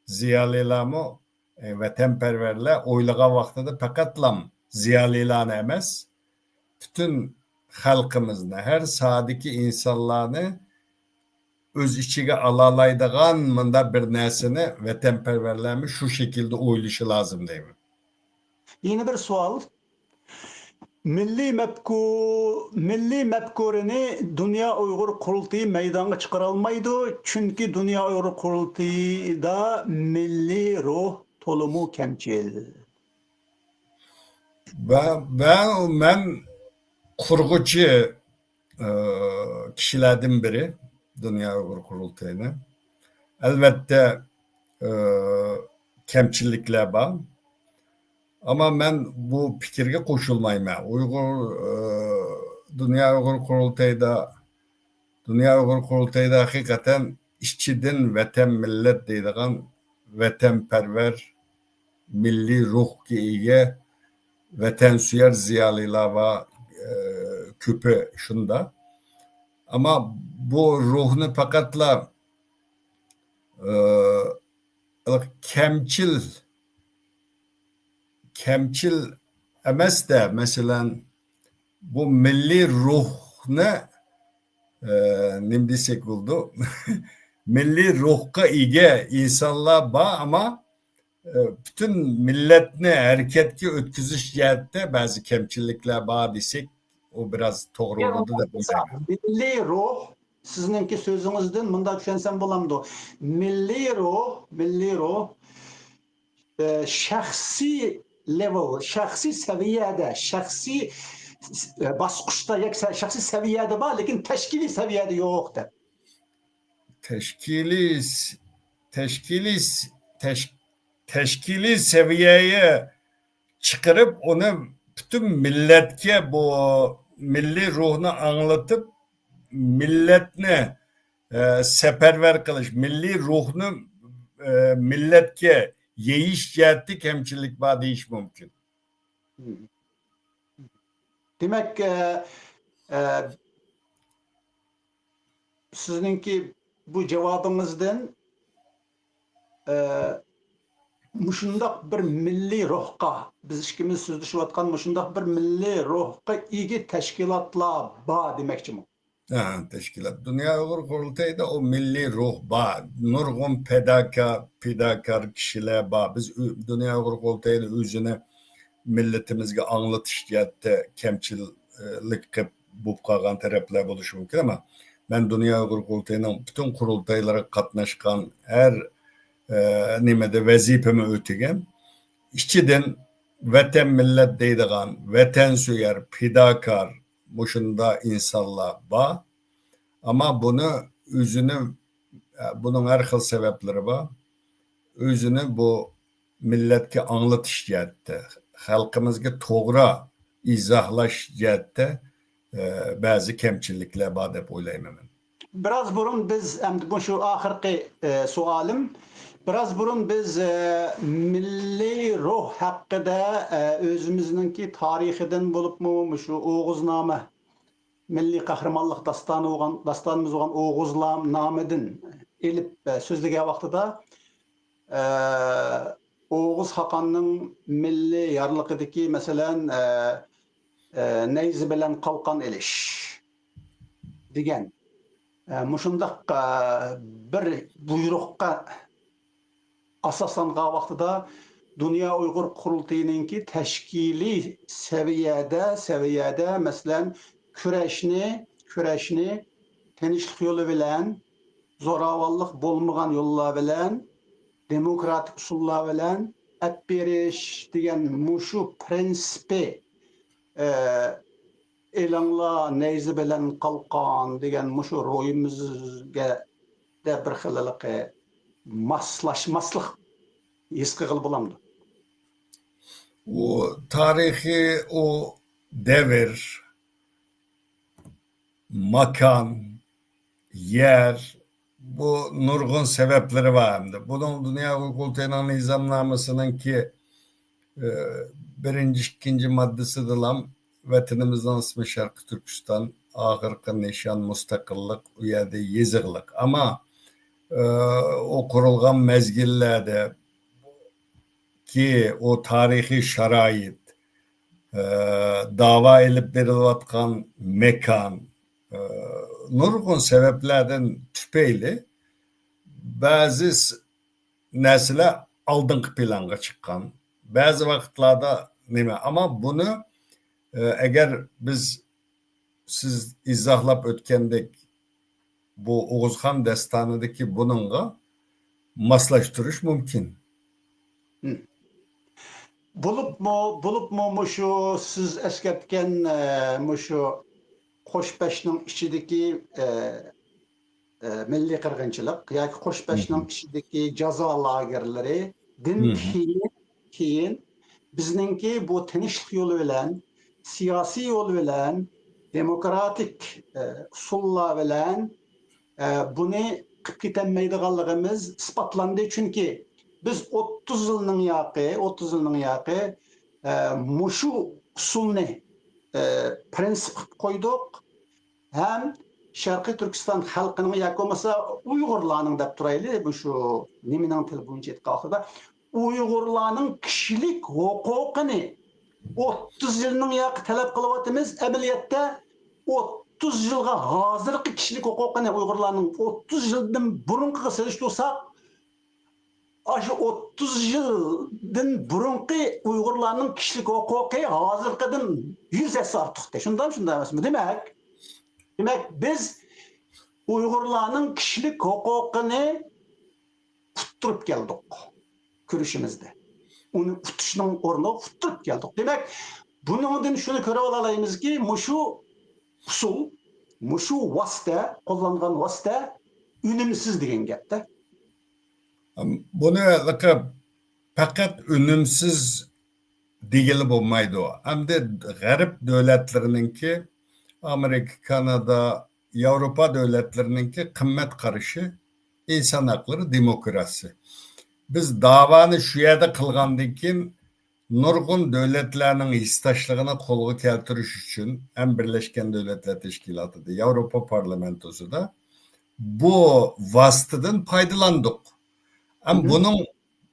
E: Ziyalilamı vatanperverler oylaga vaxtıda pakatlam ziyalilanı emez. Bütün halkımızda her sahadaki insanlarını öz içige alalaydıgan mında bir nesini vatanperverlerimiz şu şekilde oylayışı lazım değil mi?
D: Yeni bir sual. Milli mefkurini Dünya Uygur Kurultayı meydana çıkarılmaydı. Çünkü Dünya Uygur Kurultayı'da milli ruh tolumu kemçil.
E: Ben kurgucu kişilerden biri Dünya Uygur Kurultayı'na. Elbette kemçillikler var. Ama ben bu fikirge koşulmayayım. Dünya Uygur Kurultayı'da hakikaten işçidin vatan millet deydiğin vatanperver milli ruh ki iyi vatansuyer ziyaliler var küpe şunda. Ama bu ruhunu fakatla kemçil emas de mesela bu milli ruhni nima desak bo'ldi milliy ruhga ega insonlar bor ama bütün milletni hareketga o'tkazish jihatda ba'zi kamchiliklar bor desak o biraz to'g'ri bo'ladi deb o'ylayman.
D: Milliy ruh sizningki so'zingizdan bunda tushensam bo'lamdi. Milliy ruh shaxsiy level, shaxsiy saviyada, shaxsiy bosqichda, shaxsiy saviyada bor, lekin tashkiliy saviyada yo'q deb.
E: Teşkili seviyeye çıkarıp onu bütün milletke bu milli ruhunu anlatıp milletine seferber kılış, milli ruhunu milletke yeyiş cihetli kemçilik var deyiş mümkün.
D: Demek sizinki bu cevabınızdan muşundaq bir milliy ruhqa, biz ikimiz so'zlashayotgan muşundaq bir milliy ruhqa ega tashkilotlar bor demoqchiman.
E: Teşkilat. Dünya Uygur Kurultayı'da o milli ruh var. Nurgun fedakar kişiler var. Biz Dünya Uygur Kurultayı'da özüne milletimizge anlatış cihetde kemçilik kıp bu kalgan taraflar buluşu mümkün ama ben Dünya Uygur Kurultayı'nın bütün kurultaylara katnaşkan her nimede vazifemi ötegen işçiden vatan millet deydiğen vatan süyer, fedakar muşunda insanlar var ama bunu özünü bunun her xil sebepleri var. Özünü bu milletke anlatış cihetde halkımızga to'g'ri izohlash jihatda ba'zi kamchiliklar bor deb o'ylayman.
D: Biraz burun biz bu şu ahirki sualim. Biraz burun biz milli ruh hakkında özümüzünki tarihinden bulup mu şu Oğuzname milli kahramanlık dastanımız olan Oğuznameden elip sözlüge vaxtıda Oğuz Hakan'ın milli yarlıqıdaki mesela neyzi bilen kalkan eliş degen muşundaq bir buyruqqa asaslanğan vaxtıda Dünya Uygur Kurultayı'nınki teşkili seviyede mesela küreşni tinchlik yolu bilen zoravallık bolmagan yollar bilen demokratik usullar bilen ep beriş degen muşu prinsipi elanla neyzi bilen kalkan degen muşu royumuzga de bir xilalik maslaşmaslık his qilib bulamdı.
E: O tarihi o devir, makan, yer bu nurgun sebepleri var hem de. Bunun Dünya Kurultayı'nın nizamnamasının ki birinci, ikinci maddesi dilam vatanımızdan ismi Şarkı Türkistan, ahırkı nişan, müstakillik, u yerde yeziglik. Ama o kurulgan mezgillerde ki o tarihi şarait, dava elip verilatkan mekan, nurgun sebeplerden tüpeyli bazı nesile aldınqı planga çıkan. Bazı vakitlerde nime ama bunu eğer siz izahlap ötkendek bu Oğuzhan destanıdaki bununla maslaştırış mümkün.
D: Bulup mu şu siz esketken şu Qo'shbeshning ichidagi milliy qirg'inchilik yoki Qo'shbeshning ichidagi jazo lagerlari din keyin bizningki bu tinchlik yo'li bilan siyosiy yo'l bilan demokratik usullar bilan buni qilib ketolmaydiganligimiz isbotlandi chunki biz 30 yılning yaqi mushu usulni prinsip qilib qo'ydik ham Şarkı Türkistan halkının yoki bo'lmasa Uyg'urlarning deb turaylik, bu shu nimaning til bo'yicha aytganda Uyg'urlarning kishilik huquqini 30 yilning yoki talab qilyapmiz. Amaliyotda 30 yilga hozirgi kishilik huquqini Uyg'urlarning 30 yildan burunqiga solishtirsak, aşı 30 yıldan burunqi Uyg'urlarning kishilik huquqi hozirgidan 100 esa ortiqda. Shundan emasmi? Demak, biz Uyg'urlarning kishilik huquqini tuttirib keldik kurishimizda. Uni tutishning o'rnida tuttirib keldik. Demak, buningdan shuni ko'ra olamizki, mushu usul, mushu vosita, qo'llangan vosita unumsiz degan gapda.
E: Buni faqat unumsiz degili bo'lmaydi. Hamda g'arb davlatlarininki, Amerika, Kanada, Yevropa davlatlarininki qimmat qarashi inson haqlari, demokrasi. Biz davoni shu yerda qilgandan keyin nurg'un davlatlarning hissdoshligini qo'lga keltirish uchun ham Birlashgan Davlatlar Tashkilotida, Yevropa parlamentosida bu vositadan foydalandik. Ama bunun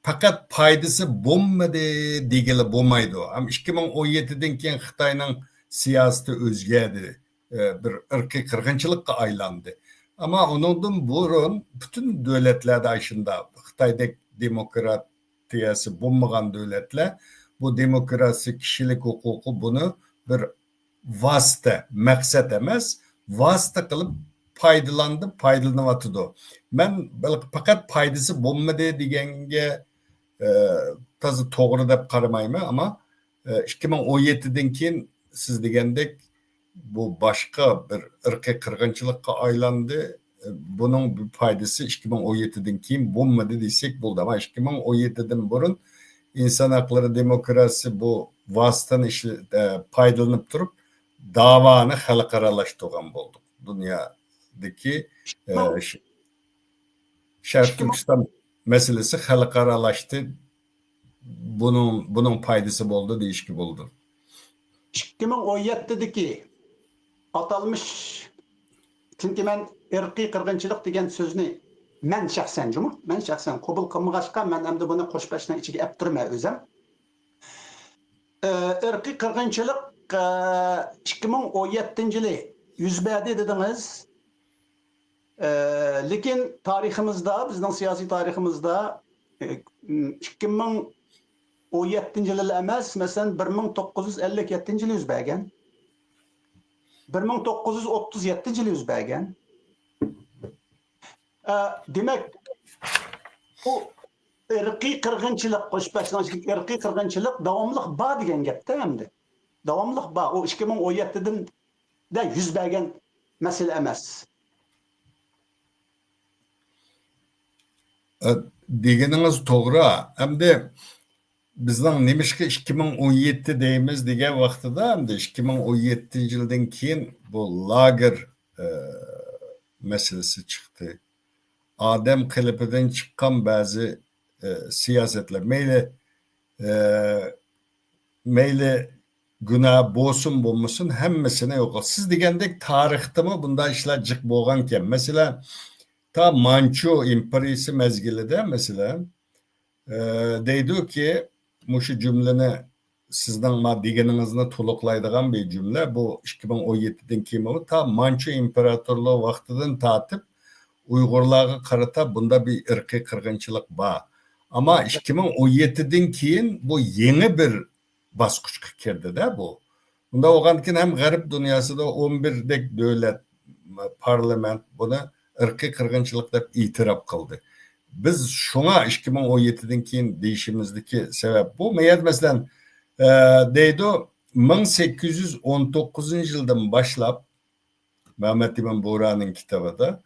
E: fakat paydası bo'lmadi degili bo'lmaydi. Ama 2017'den keyin Xitoyning siyosati o'zgardi. Bir irqiy qirg'inchilikqa aylandı. Ama onundan burun bütün davlatlarda aşında Xitoydek demokratiyasi bo'lmagan davlatlar bu demokrasi, kishilik huquqi bunu bir vosita, maqsad emas, vosita qilib foydalanyapti. Men faqat foydasi bo'lmadi deganga to'g'ri to'g'ri deb qaramayman, ama 2017'den keyin siz degandek bu boshqa bir irqiy qirg'inchilikqa aylandı. Bunun bir foydasi 2017'den keyin bo'lmadi desak bo'ldi. Ama 2017'den burun inson haqlari, demokrasi bu vositani foydalanib turib davoni xalqaralashtirgan bo'ldik. Dünyadaki Şarkı Türkistan meselesi xalqaralaştı. Bunun faydası oldu, değişik oldu.
D: 2017'deki atalmış, çünkü ben irqiy qirg'inchilik degan so'zni men shaxsan qabul qilmag'achqa, men endi buni qo'shbashning ichiga olib turman o'zim. Irqiy qirg'inchilik 2017-yili yuz berdi dediniz. Lekin tariximizda, bizning siyosiy tariximizda 2017-yil emas, masalan 1957-yil yuz bergan. 1937-yil yuz bergan. Demak, bu irqiy qirg'inchilik, qo'shbashlik irqiy qirg'inchilik davomliq bor degan gapda endi. Davomliq bor. O 2017'dan da yuz bergan masala emas.
E: Deganiniz to'g'ri. Hamda bizning nemishqa 2017 deymiz degan vaqtida, hamda 2017-yildan keyin bu lager masalasi chiqdi. Adem qilipidan chiqqan ba'zi siyosatlar mayli günah bo'lsin bo'lmasin hammasini yo'q. Siz degandek tarixdami bunday ishlar jiq bo'lgan ekan. Mesela ta Manchu imperiyasi mezgilida mesela deydi ki şu cümleni sizden ma deganingizni to'liqlaydigan bir cümle bu 2017'den keyin ta Manchu imperatorluğu vaqtidan tatib Uyg'urlarga qarata bunda bir irqiy qirg'inchilik bor. Ama 2017'den keyin bu yeni bir bosqichga kirdi-da bu. Bunda olgan keyin ham g'arb dunyosida 11 dek davlat parlament buni irqiy qirg'inchilik deb e'tirof qildi. Biz şuna 2017'den keyin deyishimizdeki sebep bu. Mesela deydi 1819-yildan boshlab Mehmet İmam Buğra'nın kitabida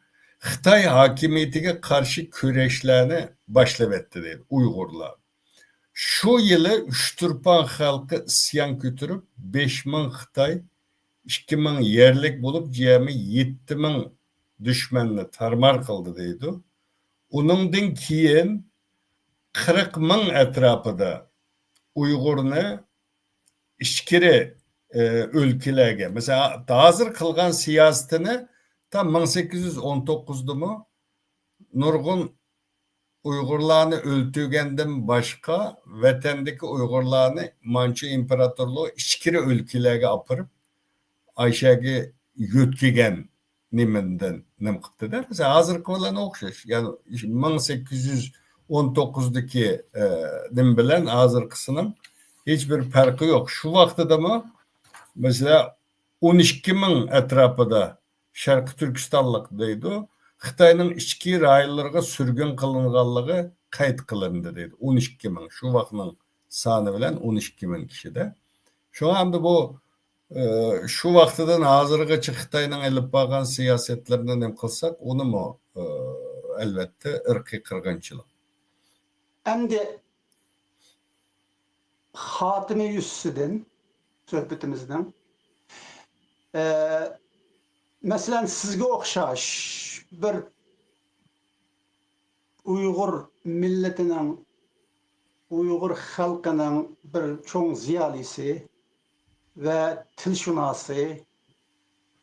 E: Xitoy hakimiyetiga qarshi kurashlarni boshlab etdi deydi Uyg'urlar. Şu yılı Üçtürpan halkı isyan götürüp 5.000 Xitoy 2.000 yerlik bulup cemi 7.000 düşmanını tarmar kıldı deydi. Onundan keyin 40.000 etrafıda Uygur'unu işkiri ülkelerge mesela hazır kılgan siyasetini Tam 1819'da mı nurgun Uygurlarını öldürgenden başka vatandaki Uygurlarını Mançu İmparatorluğu içkiri ülkelerge apırıp Ayşe'ge yötkigen nimenden nim kıptı der. Mesela hazırkı olan okşaş. Yani 1819'daki nim bilen hazırkısının hiçbir farkı yok. Şu vakti da mı mesela 12 bin etrafında Şarkı Türkistanlık deydi. Xitayning ichki rayonlarga sürgün qilinganligi qayd qilindi deydi. 12 bin. Şu vaqtning soni bilan 12 bin kishida. Şoňa hamda bu şu vaqtidan hozirgacha Xitoyning ilib borgan siyosatlaridan nem qilsak, uni mu albatta irqiy qirg'inchilik.
D: Endi Hatimi Yüzsü'den söhbetimizden mesela sizge okşaş bir Uygur milletinin, Uygur halkının bir çoğun ziyalisi ve tilşunası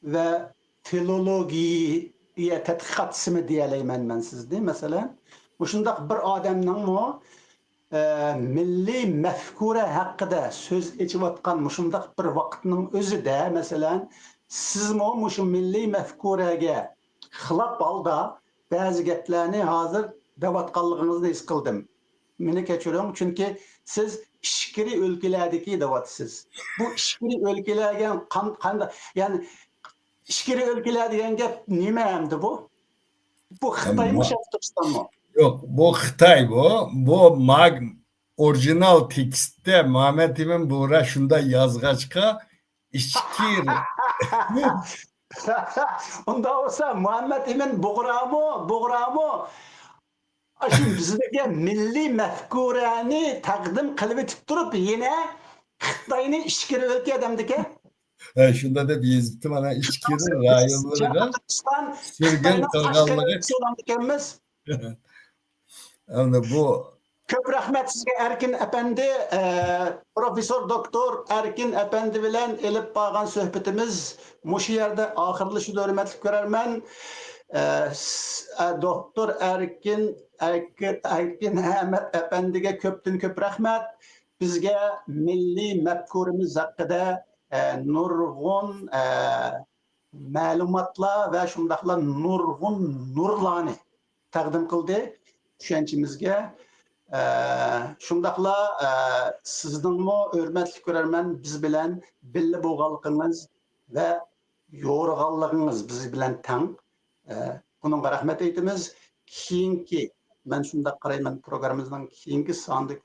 D: ve filologiye tetkikat diyeleyim ben sizde mesela. Bu şundak bir adamın mı milli mefkure hakkında söz içivatkan şundak bir vaktinin özü de mesela siz mi şu milli mefkurege xilap alda bazı geplerini hazır devatkanlığınızda his kıldım. Meni keçiriyorum çünkü siz işkiri ülkelerdeki devatsız. Bu işkiri ülkelerge yani işkiri ülkeler diyen gep nime emdi bu? Bu Xitay mı Türkistan mı?
E: Yok, bu Xitay bu. Bu orijinal tekstte Muhammed İmin Buğra şunda yazgaçka işkir.
D: Onda olsa Muhammed Emin Buğramı şimdi bizdeki milli mefkureni takdim kılıp etip durup yine Xitay'ın işkiri ülke adamdaki.
E: Şunda da bir yazıtı bana işkir rayonlarına sürgün kılganlığı. Yani bu
D: Köp rahmet sizge Erkin Efendi, Profesör Doktor Erkin Efendi bilen elip bağın söhbetimiz muşu yerde ahırlışı hürmetlik görermen. Doktor Erkin Ahmet Efendi'ge köp rahmet. Bizge milli mefkurimiz hakkında nurgun malumatla ve şundakla nurgun nurlani takdim kıldı. Düşençimizge şundakla sizden mu hürmetli görermen biz bilen billi boğalıqınız ve yoğurğallığınız biz bilen tan. Bunun rahmet eytimiz. Kiyinki ben şunda qarayman programımızdan kiyinki sandı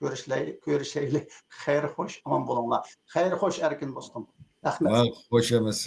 D: görüşeyli. Xeyr hoş aman bolunlar. Xeyr hoş Erkin dostum. Rahmet.
E: hoş emas.